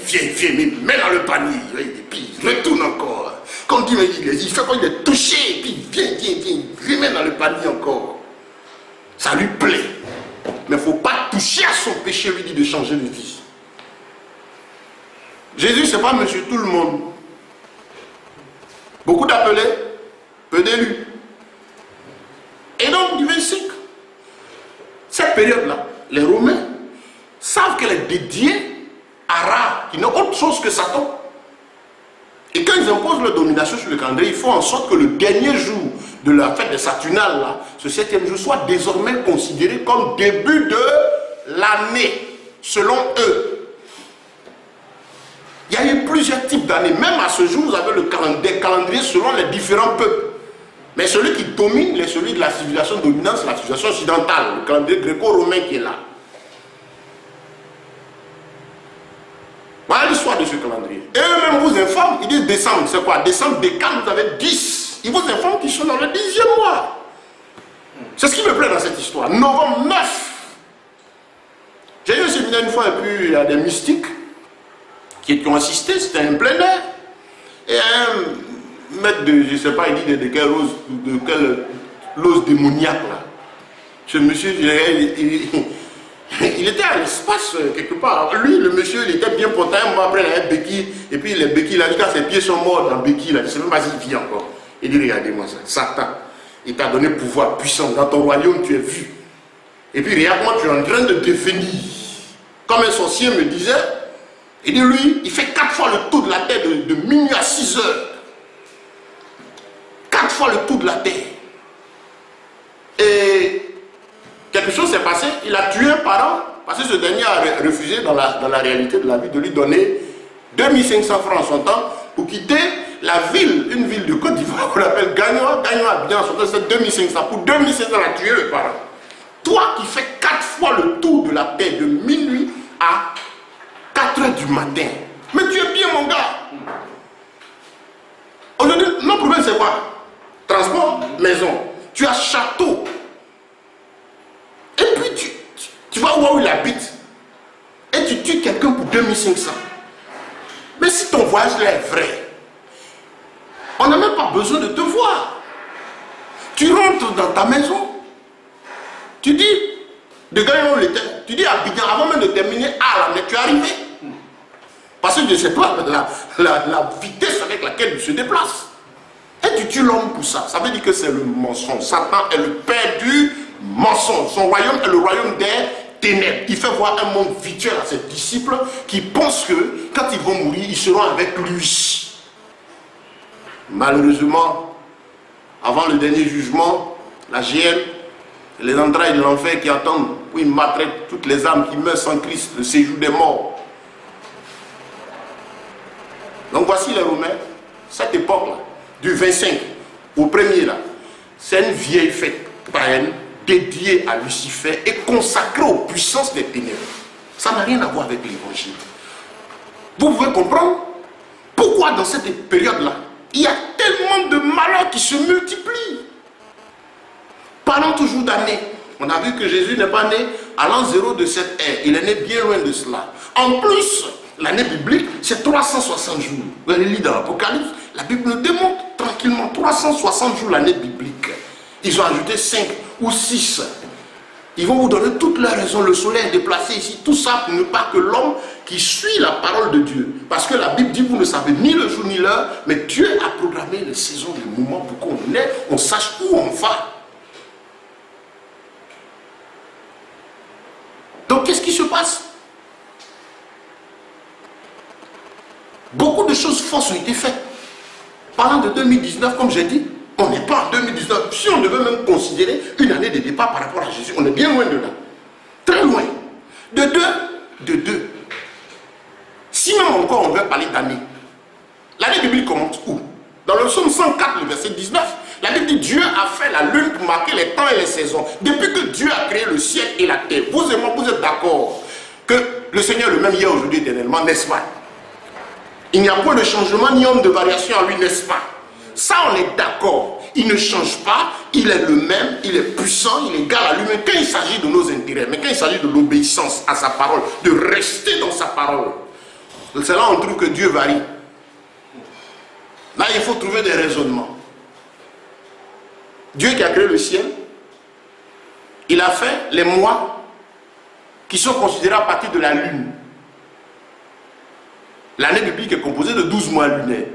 viens, mais met dans le panier. Et puis il retourne encore. Quand il fait quoi, il est touché, et puis viens, met dans le panier encore. Ça lui plaît. Mais il ne faut pas toucher à son péché, lui dit de changer de vie. Jésus, ce n'est pas monsieur tout le monde. Beaucoup d'appelés, peu d'élus. Et donc, du 25, cette période-là, les Romains savent qu'elle est dédiée à Ra, qui n'est autre chose que Satan. Et quand ils imposent leur domination sur le calendrier, ils font en sorte que le dernier jour de la fête des Saturnales, là, ce 7e jour, soit désormais considéré comme début de l'année, selon eux. Il y a eu plusieurs types d'années. Même à ce jour, vous avez des calendriers selon les différents peuples. Mais celui qui domine est celui de la civilisation dominante, c'est la civilisation occidentale, le calendrier gréco-romain qui est là. Voilà l'histoire de ce calendrier. Et eux-mêmes vous informent, ils disent décembre, c'est quoi? Décembre, décembre, vous avez 10. Ils vous informent qu'ils sont dans le 10e mois. C'est ce qui me plaît dans cette histoire. Novembre 9. J'ai eu un séminaire une fois, et puis il y a des mystiques qui ont assisté, c'était un plein air. Et un maître de, je ne sais pas, il dit de quelle lose démoniaque là. Ce monsieur, il était à l'espace quelque part. Lui, le monsieur, il était bien porté. Un mois après, il avait béquille. Et puis les béquilles, là, jusqu'à ses pieds sont morts dans béquille. Là. Je ne sais même pas s'il vit encore. Il dit, regardez-moi ça. Satan, il t'a donné pouvoir puissant. Dans ton royaume, tu es vu. Et puis regarde-moi, tu es en train de devenir. Comme un sorcier me disait, il dit, lui, il fait 4 fois le tour de la terre de minuit à 6 heures. 4 fois le tour de la terre. Et quelque chose s'est passé, il a tué un parent, parce que ce dernier a refusé dans la réalité de la vie de lui donner 2500 francs en son temps pour quitter la ville, une ville de Côte d'Ivoire qu'on appelle Gagnoa. Gagnoa, bien, c'est 2500. Pour 2500, il a tué le parent. Toi qui fais 4 fois le tour de la terre de minuit à 4 heures du matin. Mais tu es bien, mon gars. Aujourd'hui, notre problème, c'est quoi? Transport, maison. Tu as château. Et puis, tu vas voir où il habite. Et tu tues quelqu'un pour 2500. Mais si ton voyage là est vrai, on n'a même pas besoin de te voir. Tu rentres dans ta maison. Tu dis, de Gagnon où il était, tu dis à Abidjan, avant même de terminer, ah là, mais tu es arrivé. Parce que je ne sais pas la vitesse avec laquelle il se déplace. Et tu tues l'homme pour ça. Ça veut dire que c'est le mensonge. Satan est le père du mensonge. Son royaume est le royaume des ténèbres. Il fait voir un monde virtuel à ses disciples qui pensent que quand ils vont mourir, ils seront avec lui. Malheureusement, avant le dernier jugement, la GN, les entrailles de l'enfer qui attendent, où ils maltraitent toutes les âmes qui meurent sans Christ, le séjour des morts. Donc voici les Romains, cette époque-là, du 25 au 1er là, c'est une vieille fête païenne dédiée à Lucifer et consacrée aux puissances des ténèbres. Ça n'a rien à voir avec l'évangile. Vous pouvez comprendre pourquoi dans cette période-là, il y a tellement de malheurs qui se multiplient. Parlons toujours d'année. On a vu que Jésus n'est pas né à l'an 0 de cette ère. Il est né bien loin de cela. En plus, l'année biblique, c'est 360 jours. Vous allez lire dans l'Apocalypse, la Bible nous démontre tranquillement 360 jours l'année biblique. Ils ont ajouté 5 ou 6. Ils vont vous donner toutes leurs raisons. Le soleil est déplacé ici. Tout ça pour ne pas que l'homme qui suit la parole de Dieu. Parce que la Bible dit, vous ne savez ni le jour ni l'heure, mais Dieu a programmé les saisons, les moments pour qu'on ait, on sache où on va. Donc qu'est-ce qui se passe? Beaucoup de choses fausses ont été faites. Parlant de 2019, comme j'ai dit, on n'est pas en 2019. Si on devait même considérer une année de départ par rapport à Jésus, on est bien loin de là. Très loin. De deux. Si même encore on veut parler d'année, l'année biblique commence où? Dans le psaume 104, le verset 19, la Bible dit Dieu a fait la lune pour marquer les temps et les saisons. Depuis que Dieu a créé le ciel et la terre, vous et moi, vous êtes d'accord que le Seigneur est le même hier, aujourd'hui, éternellement, n'est-ce pas? Il n'y a point de changement ni homme de variation en lui, n'est-ce pas? Ça, on est d'accord. Il ne change pas, il est le même, il est puissant, il est égal à lui-même quand il s'agit de nos intérêts. Mais quand il s'agit de l'obéissance à sa parole, de rester dans sa parole, c'est là on trouve que Dieu varie. Là, il faut trouver des raisonnements. Dieu qui a créé le ciel, il a fait les mois qui sont considérés à partir de la lune. L'année biblique est composée de 12 mois lunaires.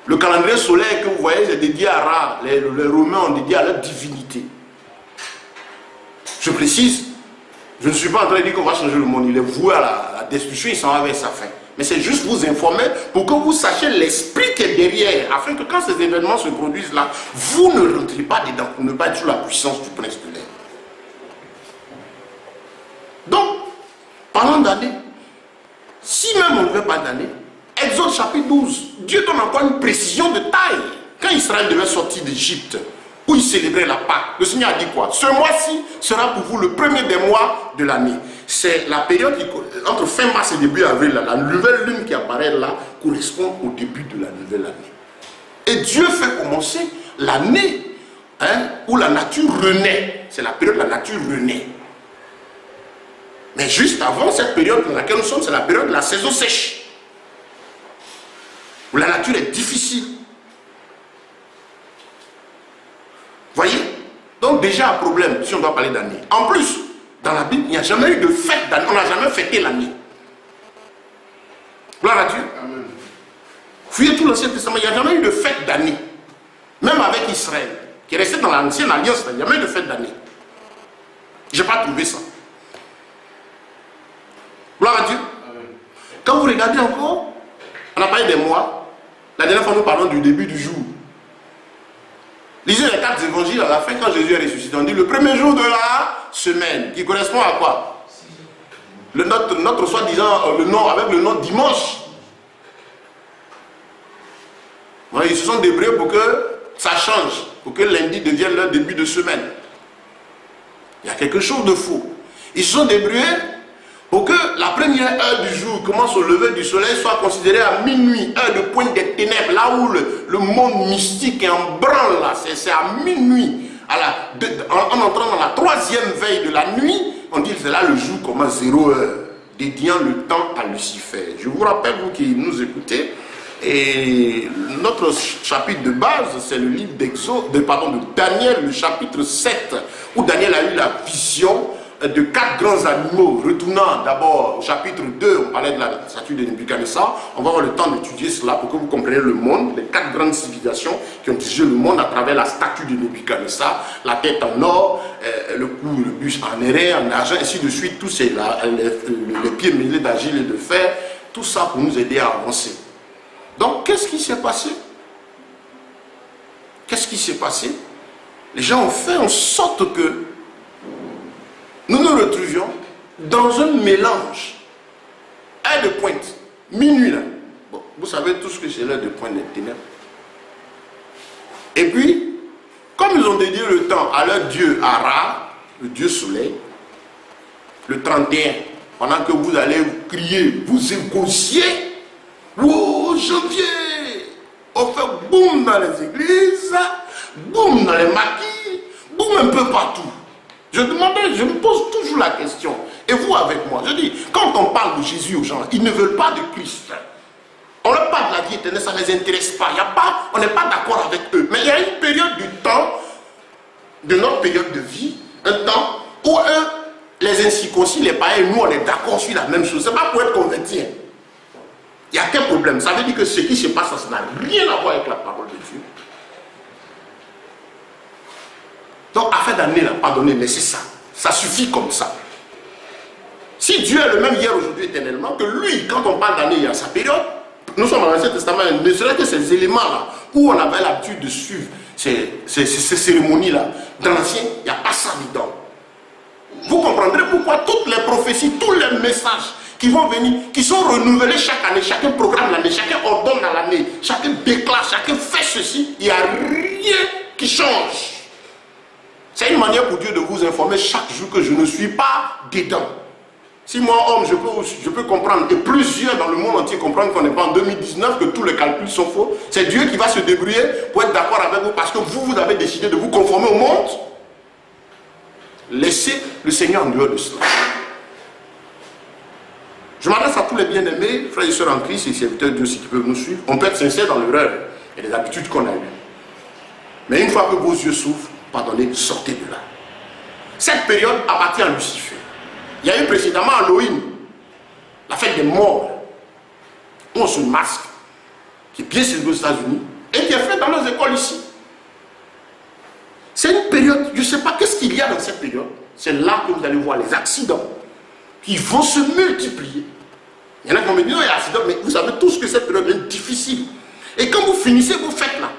Le calendrier solaire que vous voyez, c'est dédié à Ra. Les Romains ont dédié à leur divinité. Je précise, je ne suis pas en train de dire qu'on va changer le monde. Il est voué à la destruction, il s'en va vers sa fin. Mais c'est juste vous informer pour que vous sachiez l'esprit qui est derrière, afin que quand ces événements se produisent là, vous ne rentrez pas dedans pour ne pas être sous la puissance du prince de l'air. Donc, parlons d'année. Si même on ne veut pas d'année, Exode chapitre 12, Dieu donne encore une précision de taille. Quand Israël devait sortir d'Égypte, où il célébrait la Pâque, le Seigneur a dit quoi? Ce mois-ci sera pour vous le premier des mois de l'année. C'est la période qui, entre fin mars et début avril, la nouvelle lune qui apparaît là correspond au début de la nouvelle année. Et Dieu fait commencer l'année où la nature renaît. C'est la période où la nature renaît. Mais juste avant cette période dans laquelle nous sommes, c'est la période de la saison sèche. Où la nature est difficile. Voyez? Donc déjà un problème, si on doit parler d'année. En plus, dans la Bible, il n'y a jamais eu de fête d'année. On n'a jamais fêté l'année. Gloire à Dieu. Amen. Fouillez tout l'Ancien Testament, il n'y a jamais eu de fête d'année. Même avec Israël, qui est resté dans l'ancienne alliance, il n'y a jamais eu de fête d'année. Je n'ai pas trouvé ça. Gloire à Dieu. Amen. Quand vous regardez encore, on a parlé des mois. La dernière fois, nous parlons du début du jour. Lisez les 4 évangiles à la fin, quand Jésus est ressuscité. On dit le premier jour de la semaine, qui correspond à quoi? Notre soi-disant, le nom, avec le nom dimanche. Ouais, ils se sont débrouillés pour que ça change, pour que lundi devienne leur début de semaine. Il y a quelque chose de faux. Ils se sont débrouillés pour que la première heure du jour commence au lever du soleil, soit considérée à minuit, heure de pointe des ténèbres, là où le monde mystique est en branle, là, c'est à minuit. En entrant dans la 3e veille de la nuit, on dit que c'est là le jour commence 0 heure, dédiant le temps à Lucifer. Je vous rappelle, vous qui nous écoutez, et notre chapitre de base, c'est le livre de Daniel, le chapitre 7, où Daniel a eu la vision de 4 grands animaux. Retournant d'abord au chapitre 2, on parlait de la statue de Nebuchadnezzar. On va avoir le temps d'étudier cela pour que vous compreniez le monde, les 4 grandes civilisations qui ont dirigé le monde à travers la statue de Nebuchadnezzar, la tête en or, le cou, le buste en airain, en argent, ainsi de suite, tous ces les pieds mêlés d'argile et de fer, tout ça pour nous aider à avancer. Donc, qu'est-ce qui s'est passé? Qu'est-ce qui s'est passé? Les gens ont fait en sorte que nous nous retrouvions dans un mélange. Heure de pointe, minuit là. Bon, vous savez tout ce que c'est l'heure de pointe des ténèbres. Et puis, comme ils ont dédié le temps à leur dieu Ara, le dieu soleil, le 31, pendant que vous allez vous crier, vous égocier, oh janvier, on fait boum dans les églises, boum dans les maquis, boum un peu partout. Je me pose toujours la question, et vous avec moi, je dis, quand on parle de Jésus aux gens, ils ne veulent pas de Christ. On leur parle de la vie éternelle, ça ne les intéresse pas. On n'est pas d'accord avec eux. Mais il y a une période du temps, de notre période de vie, un temps où eux, les incirconcis, les païens, nous on est d'accord sur la même chose. Ce n'est pas pour être converti. Il y a quel problème? Ça veut dire que ce qui se passe, ça n'a rien à voir avec la parole de Dieu. Donc, afin d'amener la pardonner, mais c'est ça. Ça suffit comme ça. Si Dieu est le même hier, aujourd'hui, éternellement, que lui, quand on parle d'année, il y a sa période, nous sommes dans l'Ancien Testament, ne serait que ces éléments-là, où on avait l'habitude de suivre ces cérémonies-là, dans l'Ancien, il n'y a pas ça dedans. Vous comprendrez pourquoi toutes les prophéties, tous les messages qui vont venir, qui sont renouvelés chaque année, chacun programme l'année, chacun ordonne dans l'année, chacun déclare, chacun fait ceci, il n'y a rien qui change. C'est une manière pour Dieu de vous informer chaque jour que je ne suis pas dedans. Si moi, homme, je peux comprendre, et plusieurs dans le monde entier comprennent qu'on n'est pas en 2019, que tous les calculs sont faux, c'est Dieu qui va se débrouiller pour être d'accord avec vous parce que vous avez décidé de vous conformer au monde. Laissez le Seigneur en dehors de cela. Je m'adresse à tous les bien-aimés, frères et sœurs en Christ et serviteurs de Dieu aussi qui peuvent nous suivre. On peut être sincère dans l'erreur et les habitudes qu'on a eues. Mais une fois que vos yeux s'ouvrent, pardonnez, sortez de là. Cette période appartient à Lucifer. Il y a eu précédemment Halloween, la fête des morts, où on se masque, qui est bien célébrée aux États-Unis, et qui est faite dans nos écoles ici. C'est une période, je ne sais pas qu'est-ce qu'il y a dans cette période. C'est là que vous allez voir les accidents qui vont se multiplier. Il y en a qui vont me dire, il y a accident, mais vous savez tous que cette période est difficile. Et quand vous finissez vos fêtes là,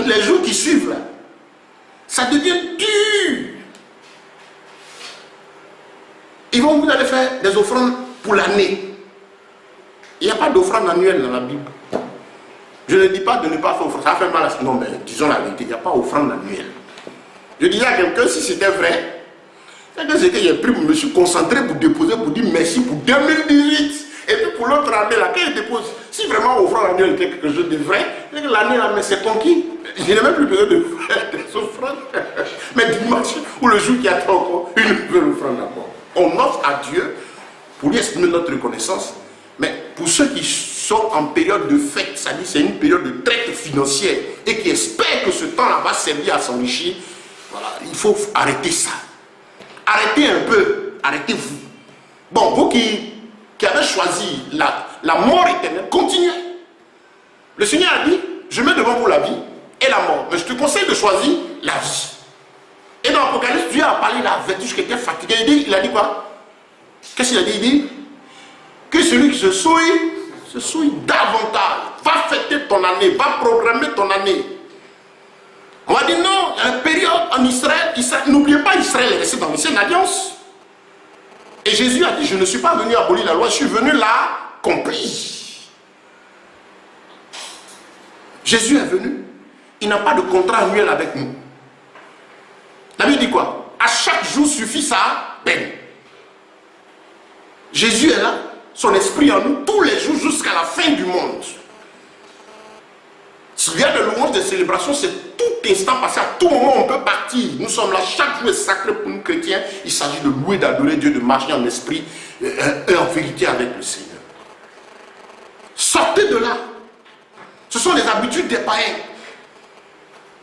les jours qui suivent là, ça devient dur. Vous allez faire des offrandes pour l'année. Il n'y a pas d'offrande annuelle dans la Bible. Je ne dis pas de ne pas faire offrande, ça fait mal à ce. Non, mais disons la vérité, il n'y a pas d'offrande annuelle. Je disais à quelqu'un, si c'était vrai, c'est que j'ai pris, je me suis concentré pour déposer, pour dire merci pour 2018. Et puis pour l'autre année, là, quand je dépose, si vraiment offrande annuelle était quelque chose de vrai, l'année là, mais c'est conquis. Je n'ai même plus besoin de faire des offrandes. Mais dimanche, ou le jour qui attend encore, une nouvelle offrande encore. On offre à Dieu pour lui exprimer notre reconnaissance. Mais pour ceux qui sont en période de fête, ça dit c'est une période de traite financière et qui espèrent que ce temps-là va servir à s'enrichir, voilà, il faut arrêter ça. Arrêtez un peu, arrêtez-vous. Bon, vous qui avez choisi la mort éternelle, continuez. Le Seigneur a dit, je mets devant vous la vie et la mort, mais je te conseille de choisir la vie. Et dans l'Apocalypse, Dieu a parlé de la vertu qui était fatiguée. Il a dit quoi? Qu'est-ce qu'il a dit? Il dit que celui qui se souille davantage. Va fêter ton année, va programmer ton année. On va dire non, il y a une période en Israël. N'oubliez pas, Israël est resté dans l'ancienne alliance. Et Jésus a dit, je ne suis pas venu abolir la loi, je suis venu l'accomplir. Jésus est venu. Il n'a pas de contrat annuel avec nous. La Bible dit quoi? À chaque jour suffit sa peine. Jésus est là, son esprit en nous, tous les jours jusqu'à la fin du monde. S'il y a de louanges, de célébrations, c'est tout instant passé, à tout moment on peut partir. Nous sommes là, chaque jour est sacré pour nous chrétiens. Il s'agit de louer, d'adorer Dieu, de marcher en esprit et en vérité avec le Seigneur. Sortez de là. Ce sont les habitudes des païens.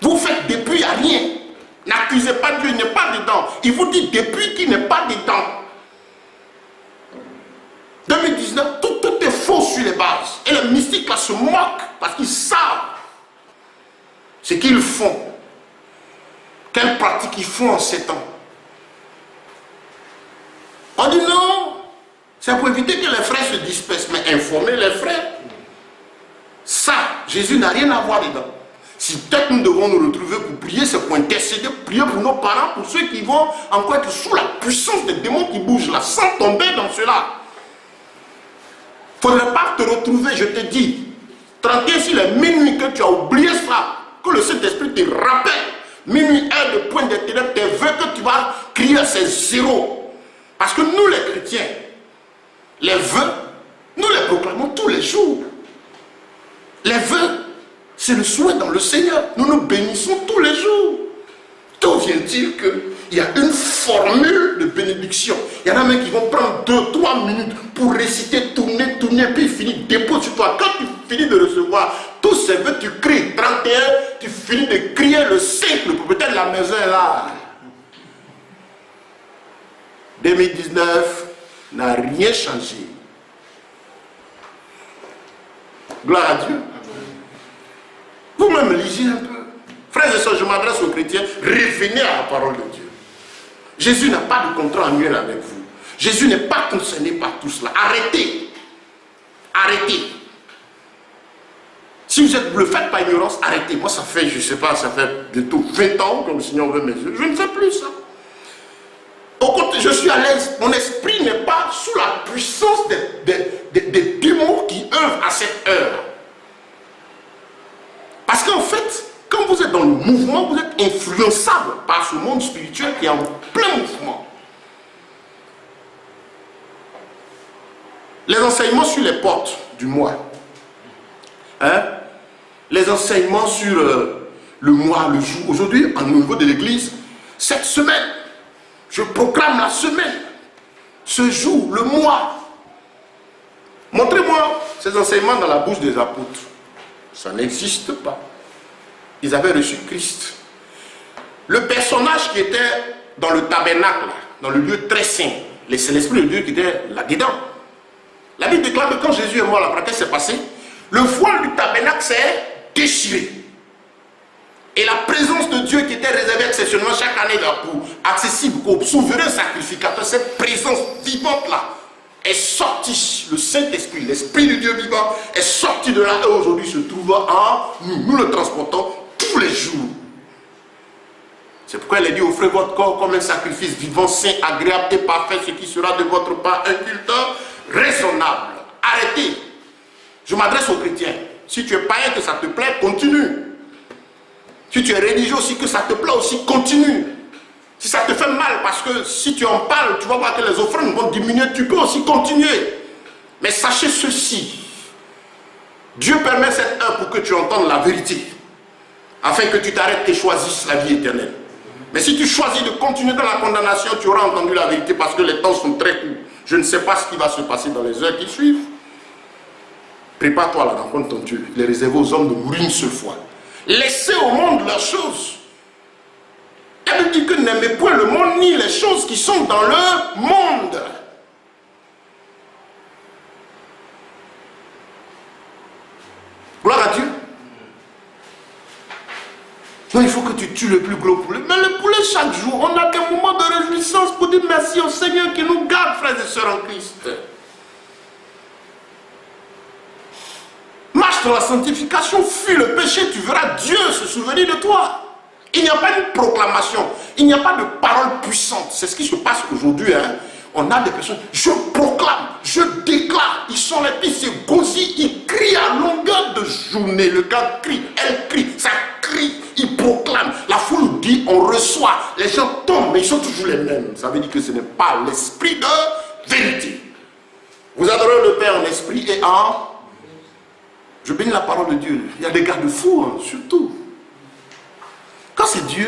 Vous faites des puits à rien. N'accusez pas Dieu, il n'est pas dedans. Il vous dit depuis qu'il n'est pas dedans. 2019, tout est faux sur les bases. Et les mystiques là se moquent parce qu'ils savent ce qu'ils font. Quelles pratiques ils font en ces temps. On dit non, c'est pour éviter que les frères se dispersent. Mais informer les frères, ça, Jésus n'a rien à voir dedans. Si peut-être nous devons nous retrouver pour prier, c'est pour intercéder, prier pour nos parents, pour ceux qui vont encore être sous la puissance des démons qui bougent là, sans tomber dans cela. Il ne faudrait pas te retrouver, je te dis, 31 s'il est minuit que tu as oublié ça, que le Saint-Esprit te rappelle, minuit, heure de pointe des ténèbres, tes vœux que tu vas crier, c'est zéro. Parce que nous les chrétiens, les vœux, nous les proclamons tous les jours. Les vœux, c'est le souhait dans le Seigneur. Nous nous bénissons tous les jours. D'où vient-il qu'il y a une formule de bénédiction? Il y en a même qui vont prendre 2-3 minutes pour réciter, tourner, puis ils finissent, dépose sur toi. Quand tu finis de recevoir tous ces vœux, tu cries 31, tu finis de crier le 5, le propriétaire de la maison est là. 2019 n'a rien changé. Gloire à Dieu. Vous-même lisez un peu. Frères et sœurs, je m'adresse aux chrétiens, revenez à la parole de Dieu. Jésus n'a pas de contrat annuel avec vous. Jésus n'est pas concerné par tout cela. Arrêtez. Arrêtez. Si vous le faites par ignorance, arrêtez. Moi, ça fait, je ne sais pas, ça fait bientôt 20 ans que le Seigneur ouvre mes yeux. Je ne fais plus ça. Au contraire, je suis à l'aise. Mon esprit n'est pas sous la puissance des démons qui œuvrent à cette heure. Parce qu'en fait, quand vous êtes dans le mouvement, vous êtes influençable par ce monde spirituel qui est en plein mouvement. Les enseignements sur les portes du mois. Hein? Les enseignements sur le mois, le jour. Aujourd'hui, au niveau de l'église, cette semaine, je proclame la semaine, ce jour, le mois. Montrez-moi ces enseignements dans la bouche des apôtres. Ça n'existe pas. Ils avaient reçu Christ. Le personnage qui était dans le tabernacle, dans le lieu très saint, c'est l'Esprit de Dieu qui était là-dedans. La Bible déclare que quand Jésus est mort, la pratique s'est passée, le voile du tabernacle s'est déchiré. Et la présence de Dieu qui était réservée exceptionnellement chaque année pour accessible au souverain sacrificateur, cette présence vivante-là, est sorti, le Saint-Esprit, l'Esprit du Dieu vivant, est sorti de là et aujourd'hui se trouve en nous. Nous le transportons tous les jours. C'est pourquoi il est dit, offrez votre corps comme un sacrifice vivant, saint, agréable et parfait, ce qui sera de votre part un culte raisonnable. Arrêtez. Je m'adresse aux chrétiens. Si tu es païen, que ça te plaît, continue. Si tu es religieux aussi, que ça te plaît aussi, continue. Si ça te fait mal, parce que si tu en parles, tu vas voir que les offrandes vont diminuer, tu peux aussi continuer. Mais sachez ceci. Dieu permet cette heure pour que tu entendes la vérité. Afin que tu t'arrêtes et choisisses la vie éternelle. Mais si tu choisis de continuer dans la condamnation, tu auras entendu la vérité parce que les temps sont très courts. Je ne sais pas ce qui va se passer dans les heures qui suivent. Prépare-toi à la rencontre de ton Dieu. Il est réservé aux hommes de mourir une seule fois. Laissez au monde leurs choses. Elle dit que n'aimez point le monde ni les choses qui sont dans le monde. Gloire à Dieu. Non, il faut que tu tues le plus gros poulet. Mais le poulet, chaque jour, on a des moments de réjouissance pour dire merci au Seigneur qui nous garde, frères et sœurs en Christ. Marche dans la sanctification, fuis le péché, tu verras Dieu se souvenir de toi. Il n'y a pas de proclamation, il n'y a pas de parole puissante. C'est ce qui se passe aujourd'hui. Hein. On a des personnes, je proclame, je déclare, ils sont les petits, c'est gosy, ils crient à longueur de journée. Le gars crie, elle crie, ça crie, il proclame. La foule dit, on reçoit, les gens tombent, mais ils sont toujours les mêmes. Ça veut dire que ce n'est pas l'esprit de vérité. Vous adorez le Père en esprit et en... Je bénis la parole de Dieu. Il y a des garde-fous, hein, surtout. Quand c'est Dieu,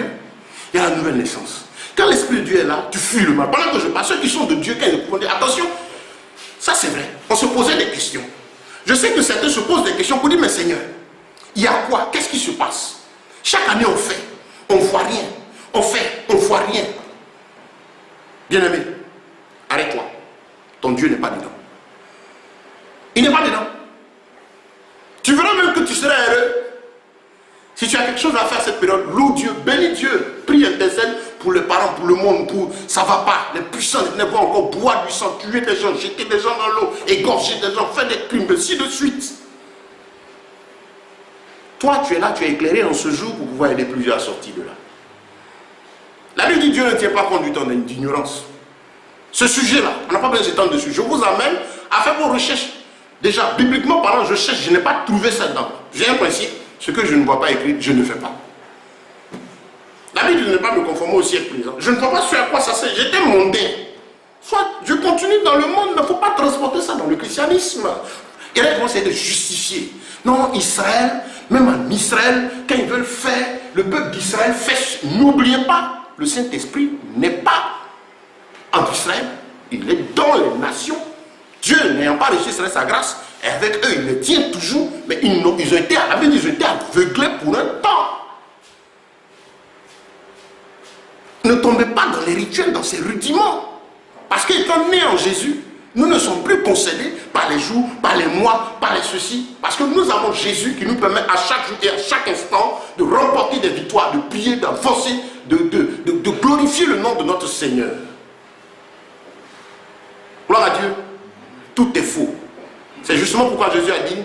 il y a la nouvelle naissance. Quand l'Esprit de Dieu est là, tu fuis le mal. Pendant que je parle, ceux qui sont de Dieu, quand ils répondent, attention, ça c'est vrai. On se posait des questions. Je sais que certains se posent des questions pour dire, mais Seigneur, il y a quoi? Qu'est-ce qui se passe? Chaque année on fait, on ne voit rien. On fait Bien-aimé, arrête-toi. Ton Dieu n'est pas dedans. Il n'est pas dedans. Tu verras même que tu seras heureux. Si tu as quelque chose à faire cette période, loue Dieu, bénis Dieu, prie, intercède pour les parents, pour le monde, pour ça va pas. Les puissants ne vont encore boire du sang, tuer des gens, jeter des gens dans l'eau, égorger des gens, faire des crimes, ainsi de suite. Toi, tu es là, tu es éclairé en ce jour pour pouvoir aider plusieurs à sortir de là. La Bible dit Dieu ne tient pas compte du temps d'ignorance. Ce sujet-là, on n'a pas besoin de s'étendre dessus. Je vous amène à faire vos recherches. Déjà, bibliquement parlant, je cherche, je n'ai pas trouvé ça dedans. J'ai un principe, ce que je ne vois pas écrit, je ne fais pas. La Bible ne pas me conformer au siècle présent. Je ne vois pas ce à quoi ça sert. J'étais mondain. Soit je continue dans le monde, mais il ne faut pas transporter ça dans le christianisme. Et là, ils vont essayer de justifier. Non, Israël, même en Israël, quand ils veulent faire, le peuple d'Israël fait. N'oubliez pas, le Saint-Esprit n'est pas en Israël, il est dans les nations. Dieu n'ayant pas reçu sa grâce, et avec eux il les tient toujours, mais ils ont été aveuglés pour un temps. Ne tombez pas dans les rituels, dans ces rudiments. Parce qu'étant nés en Jésus, nous ne sommes plus concédés par les jours, par les mois, par les ceci. Parce que nous avons Jésus qui nous permet à chaque jour et à chaque instant de remporter des victoires, de prier, d'avancer, de glorifier le nom de notre Seigneur. Gloire à Dieu. Tout est faux. C'est justement pourquoi Jésus a dit,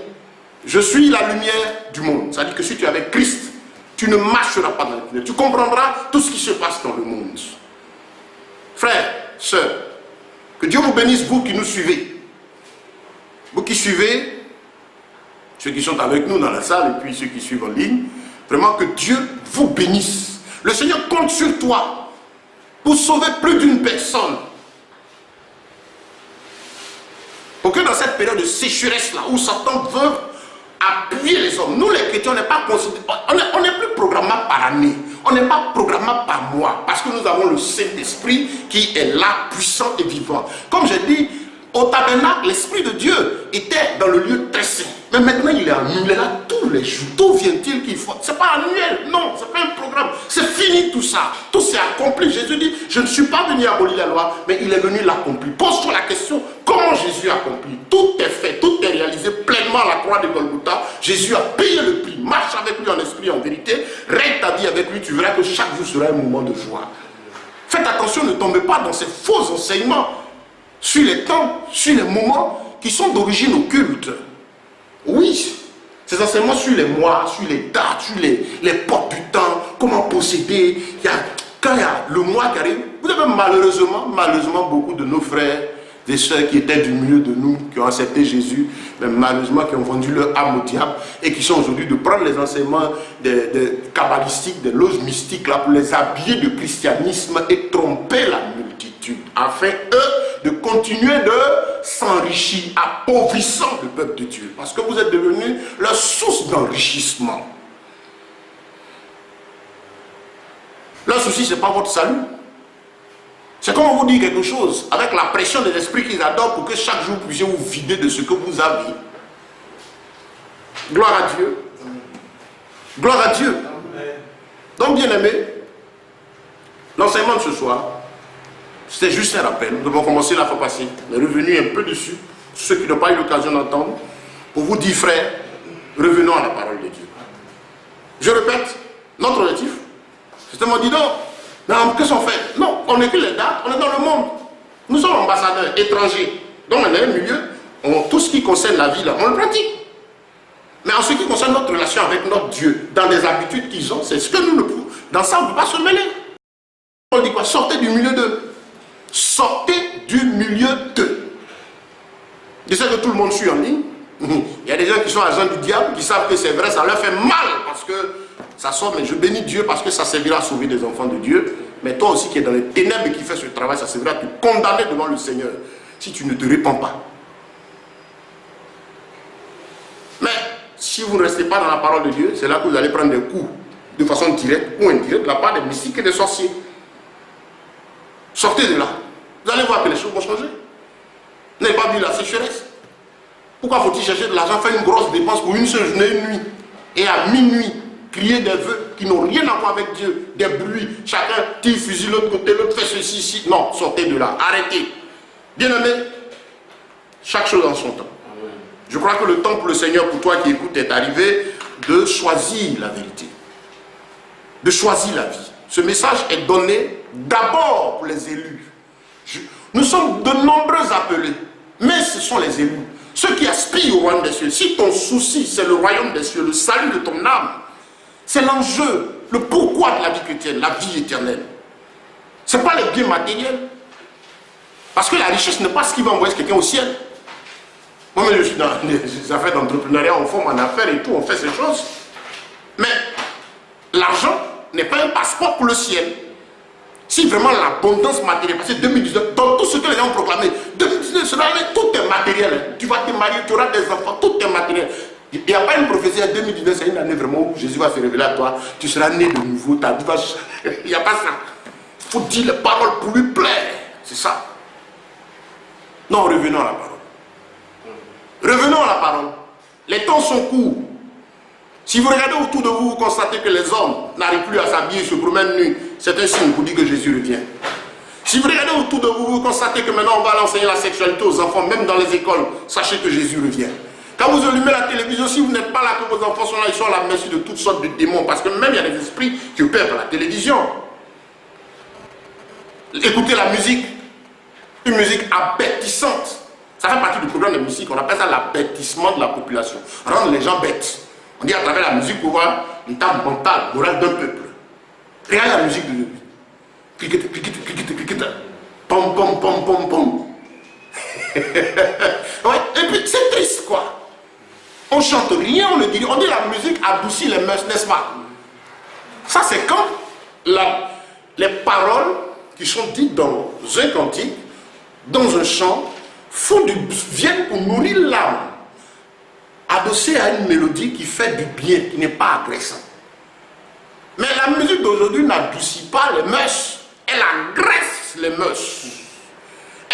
je suis la lumière du monde. C'est-à-dire que si tu es avec Christ, tu ne marcheras pas dans les ténèbres. Tu comprendras tout ce qui se passe dans le monde. Frères, sœurs, que Dieu vous bénisse, vous qui nous suivez. Vous qui suivez, ceux qui sont avec nous dans la salle et puis ceux qui suivent en ligne, vraiment que Dieu vous bénisse. Le Seigneur compte sur toi pour sauver plus d'une personne. Pour que dans cette période de sécheresse là, où Satan veut appuyer les hommes, nous les chrétiens, on n'est plus programmable par année, on n'est pas programmable par mois, parce que nous avons le Saint-Esprit qui est là, puissant et vivant. Comme j'ai dit, au tabernacle, l'Esprit de Dieu était dans le lieu très saint. Mais maintenant, il est là tous les jours. D'où vient-il qu'il faut? Ce n'est pas annuel, non, ce n'est pas un programme. C'est fini tout ça. Tout s'est accompli. Jésus dit, je ne suis pas venu abolir la loi, mais il est venu l'accomplir. Pose-toi la question, comment Jésus a accompli? Tout est fait, tout est réalisé pleinement à la croix de Golgotha. Jésus a payé le prix. Marche avec lui en esprit, en vérité. Règle ta vie avec lui, tu verras que chaque jour sera un moment de joie. Faites attention, ne tombez pas dans ces faux enseignements sur les temps, sur les moments qui sont d'origine occulte. Oui, ces enseignements sur les mois, sur les dates, sur les portes du temps, comment posséder. Quand il y a le mois qui arrive, vous avez malheureusement beaucoup de nos frères, des sœurs qui étaient du milieu de nous, qui ont accepté Jésus, mais malheureusement qui ont vendu leur âme au diable et qui sont aujourd'hui de prendre les enseignements des kabbalistiques, des loges mystiques là, pour les habiller de christianisme et tromper la multitude, afin eux de continuer de s'enrichir, appauvrissant le peuple de Dieu, parce que vous êtes devenus leur source d'enrichissement. Leur souci, ce n'est pas votre salut. C'est comme on vous dit quelque chose, avec la pression des esprits qu'ils adorent pour que chaque jour vous puissiez vous vider de ce que vous avez. Gloire à Dieu. Gloire à Dieu. Donc, bien aimé, l'enseignement de ce soir, c'était juste un rappel. Nous devons commencer la fois passée, mais revenir un peu dessus, ceux qui n'ont pas eu l'occasion d'entendre, pour vous dire, frères, revenons à la parole de Dieu. Je répète, notre objectif, c'est de me dire, non, qu'est-ce qu'on fait? Non, on écrit les dates, on est dans le monde. Nous sommes ambassadeurs étrangers. Donc on est dans un milieu, tout ce qui concerne la vie, là, on le pratique. Mais en ce qui concerne notre relation avec notre Dieu, dans les habitudes qu'ils ont, c'est ce que nous ne pouvons. Dans ça, on ne peut pas se mêler. On dit quoi? Sortez du milieu d'eux. Sortez du milieu d'eux. Je sais que tout le monde suit en ligne. Il y a des gens qui sont agents du diable, qui savent que c'est vrai, ça leur fait mal parce que ça sort, mais je bénis Dieu parce que ça servira à sauver des enfants de Dieu. Mais toi aussi qui es dans les ténèbres et qui fais ce travail, ça servira à te condamner devant le Seigneur si tu ne te répands pas. Mais si vous ne restez pas dans la parole de Dieu, c'est là que vous allez prendre des coups de façon directe ou indirecte de la part des mystiques et des sorciers. Sortez de là. Vous allez voir que les choses vont changer. Vous n'avez pas vu la sécheresse? Pourquoi faut-il chercher de l'argent, faire une grosse dépense pour une seule journée, une nuit? Et à minuit, crier des vœux qui n'ont rien à voir avec Dieu, des bruits, chacun tire fusil de l'autre côté, l'autre fait ceci, ici. Non, sortez de là, arrêtez. Bien-aimé, chaque chose en son temps. Je crois que le temps pour le Seigneur, pour toi qui écoutes, est arrivé de choisir la vérité, de choisir la vie. Ce message est donné d'abord pour les élus. Nous sommes de nombreux appelés, mais ce sont les élus, ceux qui aspirent au royaume des cieux. Si ton souci, c'est le royaume des cieux, le salut de ton âme, c'est l'enjeu, le pourquoi de la vie chrétienne, la vie éternelle. Ce n'est pas les biens matériels. Parce que la richesse n'est pas ce qui va envoyer quelqu'un au ciel. Moi-même, je suis dans les affaires d'entrepreneuriat, on forme en affaires et tout, on fait ces choses. Mais l'argent n'est pas un passeport pour le ciel. Si vraiment l'abondance matérielle, parce que 2019, dans tout ce que les gens ont proclamé, 2019, tout est matériel. Tu vas te marier, tu auras des enfants, tout est matériel. Il n'y a pas une prophétie à 2019, c'est une année vraiment où Jésus va se révéler à toi. Tu seras né de nouveau, ta vie va... Il n'y a pas ça. Il faut dire les paroles pour lui plaire. C'est ça. Non, revenons à la parole. Revenons à la parole. Les temps sont courts. Si vous regardez autour de vous, vous constatez que les hommes n'arrivent plus à s'habiller, se promènent nus. C'est un signe pour dire que Jésus revient. Si vous regardez autour de vous, vous constatez que maintenant on va enseigner la sexualité aux enfants, même dans les écoles. Sachez que Jésus revient. Quand vous allumez la télévision, si vous n'êtes pas là, que vos enfants sont là, ils sont à la merci de toutes sortes de démons. Parce que même il y a des esprits qui opèrent par la télévision. Écoutez la musique. Une musique abêtissante. Ça fait partie du programme de musique. On appelle ça l'abêtissement de la population. Rendre les gens bêtes. On dit à travers la musique pour voir l'état mental, moral d'un peuple. Regarde la musique de cliquette, cliquette, cliquette, cliquette. Pom, pom, pom, pom, pom. Ouais. Et puis c'est triste quoi. On chante rien, on ne dit rien. On dit la musique adoucit les mœurs, n'est-ce pas? Ça c'est quand les paroles qui sont dites dans un cantique, dans un chant, viennent pour nourrir l'âme, adossée à une mélodie qui fait du bien, qui n'est pas agressante. Mais la musique d'aujourd'hui n'adoucit pas les mœurs, elle agresse les mœurs.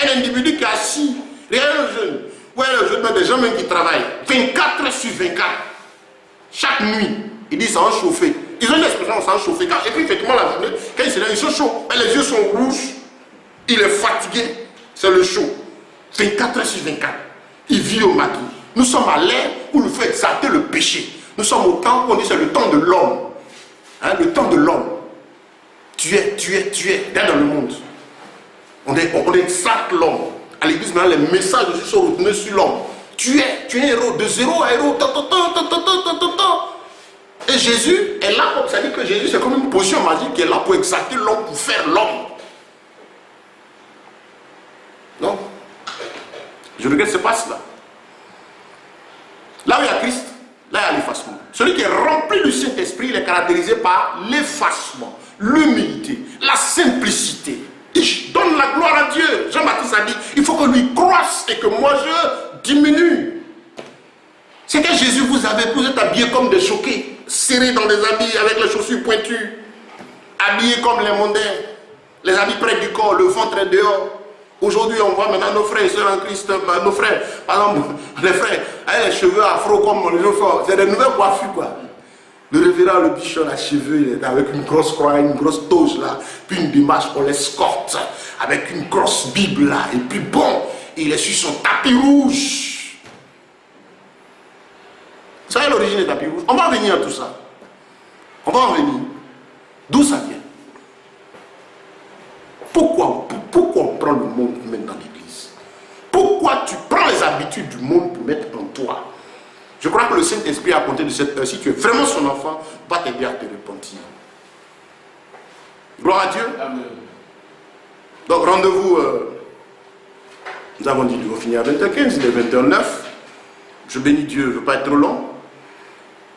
Un individu qui est assis, regardez le jeune, voyez le jeune, des gens même qui travaillent 24 heures sur 24, chaque nuit, ils disent ça va chauffer. Ils ont une expression, ça va chauffer. Et puis effectivement la journée, quand ils se lèvent, ils sont chauds, mais les yeux sont rouges, il est fatigué, c'est le chaud. 24 heures sur 24, il vit au maquis. Nous sommes à l'ère où il faut exalter le péché. Nous sommes au temps où on dit c'est le temps de l'homme. Hein, le temps de l'homme. Tu es. Regarde dans le monde. On exalte l'homme. À l'église, maintenant, les messages aussi sont retenus sur l'homme. Tu es un héros, de zéro à héros. Et Jésus est là, comme ça dit que Jésus, c'est comme une potion magique qui est là pour exalter l'homme, pour faire l'homme. Non. Je regrette, ce n'est pas cela. Là où il y a Christ, là il y a l'effacement. Celui qui est rempli du Saint-Esprit, il est caractérisé par l'effacement, l'humilité, la simplicité. Il donne la gloire à Dieu. Jean-Baptiste a dit, il faut que lui croisse et que moi je diminue. C'est que Jésus vous êtes habillés comme des choqués, serrés dans des habits avec les chaussures pointues, habillés comme les mondains, les habits près du corps, le ventre est dehors. Aujourd'hui, on voit maintenant nos frères et sœurs en Christ, nos frères, par exemple, les frères, avec les cheveux afro comme les autres, c'est des nouvelles coiffures, quoi. Le révérend, le bichon, la cheveux, il est avec une grosse croix, une grosse toge, là, puis une démarche, on l'escorte, avec une grosse Bible, là, et puis bon, il est sur son tapis rouge. Vous savez l'origine du tapis rouge? On va en venir à tout ça. On va en venir. D'où ça vient? Pourquoi on prend le monde pour mettre dans l'église? Pourquoi tu prends les habitudes du monde pour mettre en toi? Je crois que le Saint-Esprit, à compter de cette heure, si tu es vraiment son enfant, va t'aider à te repentir. Gloire à Dieu. Amen. Donc rendez-vous, nous avons dit nous finir à 20h15, il est 21h09. Je bénis Dieu, je ne veux pas être trop long.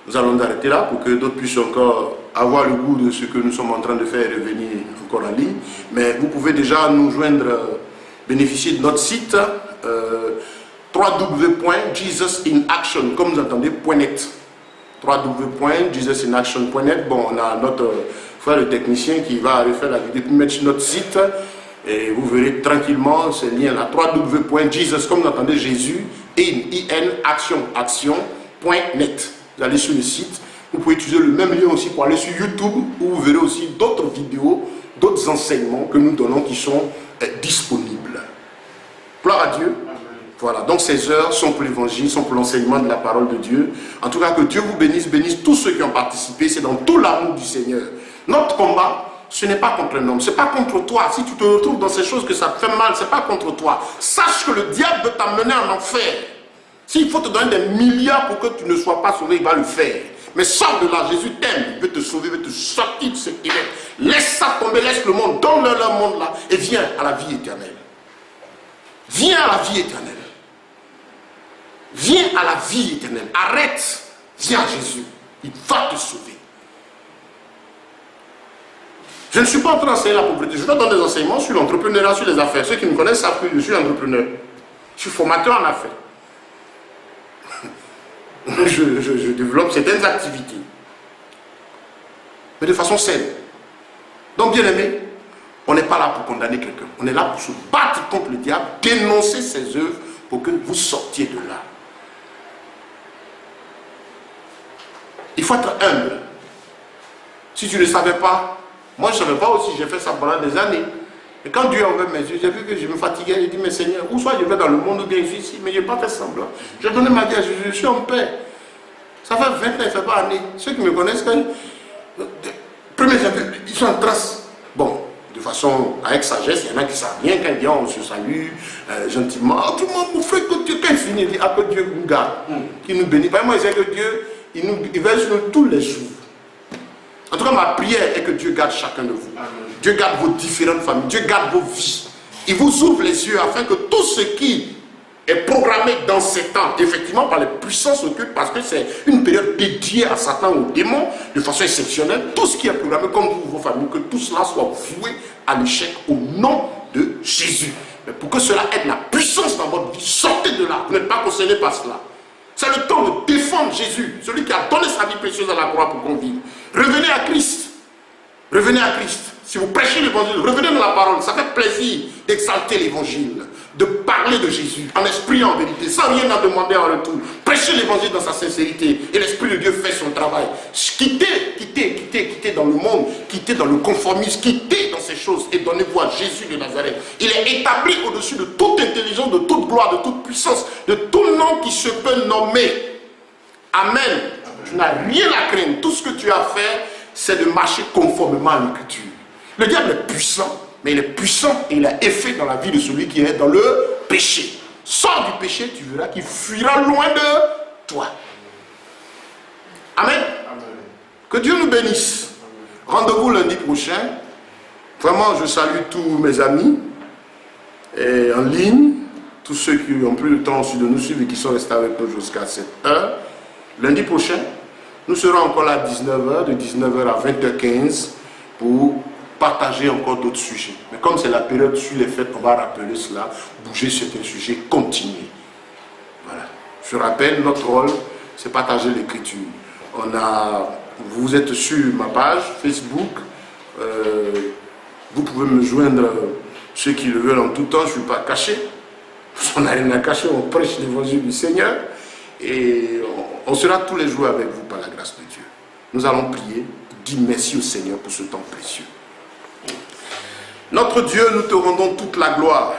Nous allons nous arrêter là pour que d'autres puissent encore avoir le goût de ce que nous sommes en train de faire et revenir encore en ligne. Mais vous pouvez déjà nous joindre, bénéficier de notre site www.jesusinaction, comme vous entendez, .net. www.jesusinaction.net. Bon, on a notre frère le technicien qui va refaire la vidéo puis mettre sur notre site et vous verrez tranquillement ces liens là. www.jesus, comme vous entendez, Jésus, action.net. Vous allez sur le site, Vous pouvez utiliser le même lien aussi pour aller sur YouTube où vous verrez aussi d'autres vidéos, d'autres enseignements que nous donnons qui sont disponibles. Gloire à Dieu. Voilà, donc ces heures sont pour l'évangile, sont pour l'enseignement de la parole de Dieu. En tout cas, que Dieu vous bénisse, bénisse tous ceux qui ont participé. C'est dans tout l'amour du Seigneur. Notre combat, ce n'est pas contre un homme, ce n'est pas contre toi. Si tu te retrouves dans ces choses que ça te fait mal, ce n'est pas contre toi. Sache que le diable veut t'amener en enfer. S'il faut te donner des milliards pour que tu ne sois pas sauvé, il va le faire. Mais sors de là, Jésus t'aime, il veut te sauver, il veut te sortir de ce qu'il est. Laisse ça tomber, laisse le monde, donne-leur leur monde là et viens à la vie éternelle. Viens à la vie éternelle. Viens à la vie éternelle. Arrête. Viens à Jésus. Il va te sauver. Je ne suis pas en train d'enseigner la pauvreté. Je vais donner des enseignements sur l'entrepreneuriat, sur les affaires. Ceux qui me connaissent savent que je suis entrepreneur. Je suis formateur en affaires. Je développe certaines activités. Mais de façon saine. Donc, bien aimé, on n'est pas là pour condamner quelqu'un. On est là pour se battre contre le diable, dénoncer ses œuvres pour que vous sortiez de là. Il faut être humble. Si tu ne savais pas, moi je ne savais pas aussi, j'ai fait ça pendant des années. Et quand Dieu a ouvert mes yeux, j'ai vu que je me fatiguais, j'ai dit, mais Seigneur, où soit je vais dans le monde ou bien je suis ici, mais je n'ai pas fait semblant. J'ai donné ma vie à Jésus, je suis en paix. Ça fait 20 ans, il ne fait pas année. Ceux qui me connaissent, premier, ils sont en trace. Bon, de façon, avec sagesse, il y en a qui ne savent rien, quand ils disent, on se salue, gentiment. Oh, tout le monde, mon frère, quand il finit, il dit, ah, que Dieu nous garde, qu'il nous bénisse. Moi, je sais que Dieu, il veille sur nous tous les jours. En tout cas, ma prière est que Dieu garde chacun de vous. Amen. Dieu garde vos différentes familles. Dieu garde vos vies. Il vous ouvre les yeux afin que tout ce qui est programmé dans ces temps, effectivement par les puissances occultes, parce que c'est une période dédiée à Satan, aux démons, de façon exceptionnelle, tout ce qui est programmé comme vous, vos familles, que tout cela soit voué à l'échec au nom de Jésus. Mais pour que cela ait de la puissance dans votre vie, sortez de là. Vous n'êtes pas concerné par cela. C'est le temps de défendre Jésus, celui qui a donné sa vie précieuse à la croix pour qu'on vive. Revenez à Christ. Revenez à Christ. Si vous prêchez l'évangile, revenez dans la parole. Ça fait plaisir d'exalter l'évangile, de parler de Jésus en esprit et en vérité, sans rien à demander en retour. Prêchez l'évangile dans sa sincérité et l'esprit de Dieu fait son travail. Quittez dans le monde, quittez dans le conformisme, quittez dans ces choses et donnez-vous à Jésus de Nazareth. Il est établi au-dessus de toute intelligence, de toute gloire, de toute puissance, de tout nom qui se peut nommer. Amen. Tu n'as rien à craindre. Tout ce que tu as à faire, c'est de marcher conformément à l'Écriture. Le diable est puissant, mais il est puissant et il a effet dans la vie de celui qui est dans le péché. Sors du péché, tu verras qu'il fuira loin de toi. Amen. Amen. Que Dieu nous bénisse. Rendez-vous lundi prochain. Vraiment, je salue tous mes amis et en ligne, tous ceux qui ont pris le temps aussi de nous suivre et qui sont restés avec nous jusqu'à cette heure. Lundi prochain, nous serons encore là à 19h, de 19h à 20h15 pour partager encore d'autres sujets. Mais comme c'est la période sur les fêtes, on va rappeler cela, bouger certains sujets, continuer. Voilà. Je rappelle, notre rôle, c'est partager l'écriture. Vous êtes sur ma page Facebook, vous pouvez me joindre, ceux qui le veulent en tout temps, je ne suis pas caché. On n'a rien à cacher, on prêche l'évangile du Seigneur. Et on sera tous les jours avec vous par la grâce de Dieu. Nous allons prier, dire merci au Seigneur pour ce temps précieux. Notre Dieu, nous te rendons toute la gloire.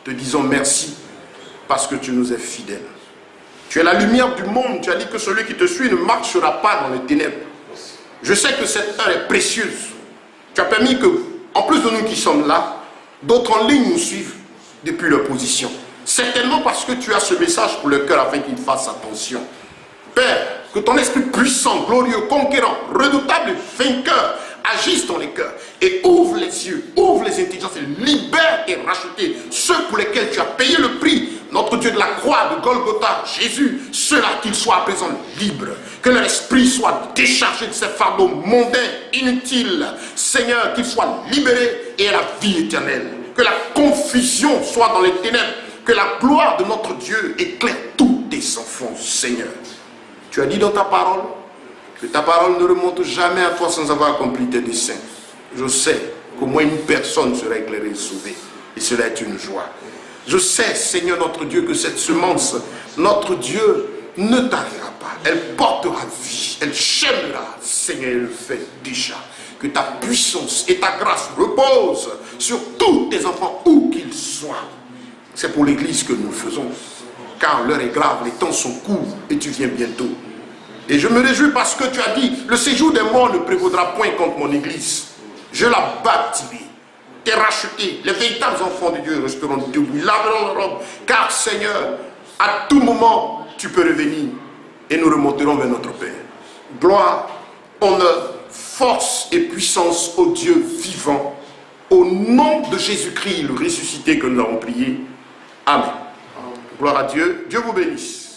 Te disons merci parce que tu nous es fidèle. Tu es la lumière du monde. Tu as dit que celui qui te suit ne marchera pas dans les ténèbres. Je sais que cette heure est précieuse. Tu as permis que, en plus de nous qui sommes là, d'autres en ligne nous suivent depuis leur position. Certainement parce que tu as ce message pour le cœur afin qu'il fasse attention. Père, que ton esprit puissant, glorieux, conquérant, redoutable et vainqueur agisse dans les cœurs et ouvre les yeux, ouvre les intelligences et libère et rachète ceux pour lesquels tu as payé le prix, notre Dieu de la croix, de Golgotha, Jésus, ceux-là qu'ils soient à présent libres, que leur esprit soit déchargé de ces fardeaux mondains, inutiles, Seigneur, qu'ils soient libérés et à la vie éternelle, que la confusion soit dans les ténèbres, que la gloire de notre Dieu éclaire tous tes enfants, Seigneur. Tu as dit dans ta parole que ta parole ne remonte jamais à toi sans avoir accompli tes desseins. Je sais qu'au moins une personne sera éclairée et sauvée. Et cela est une joie. Je sais, Seigneur notre Dieu, que cette semence, notre Dieu, ne tarira pas, elle portera vie, elle chaînera, Seigneur, elle le fait déjà. Que ta puissance et ta grâce reposent sur tous tes enfants, où qu'ils soient. C'est pour l'Église que nous le faisons, car l'heure est grave, les temps sont courts et tu viens bientôt. Et je me réjouis parce que tu as dit, le séjour des morts ne prévaudra point contre mon Église. Je la bâtirai, t'es racheté, les véritables enfants de Dieu resteront debout, ils laveront leur robe, car Seigneur, à tout moment, tu peux revenir et nous remonterons vers notre Père. Gloire, honneur, force et puissance au Dieu vivant, au nom de Jésus-Christ, le ressuscité que nous avons prié. Amen. Gloire à Dieu. Dieu vous bénisse.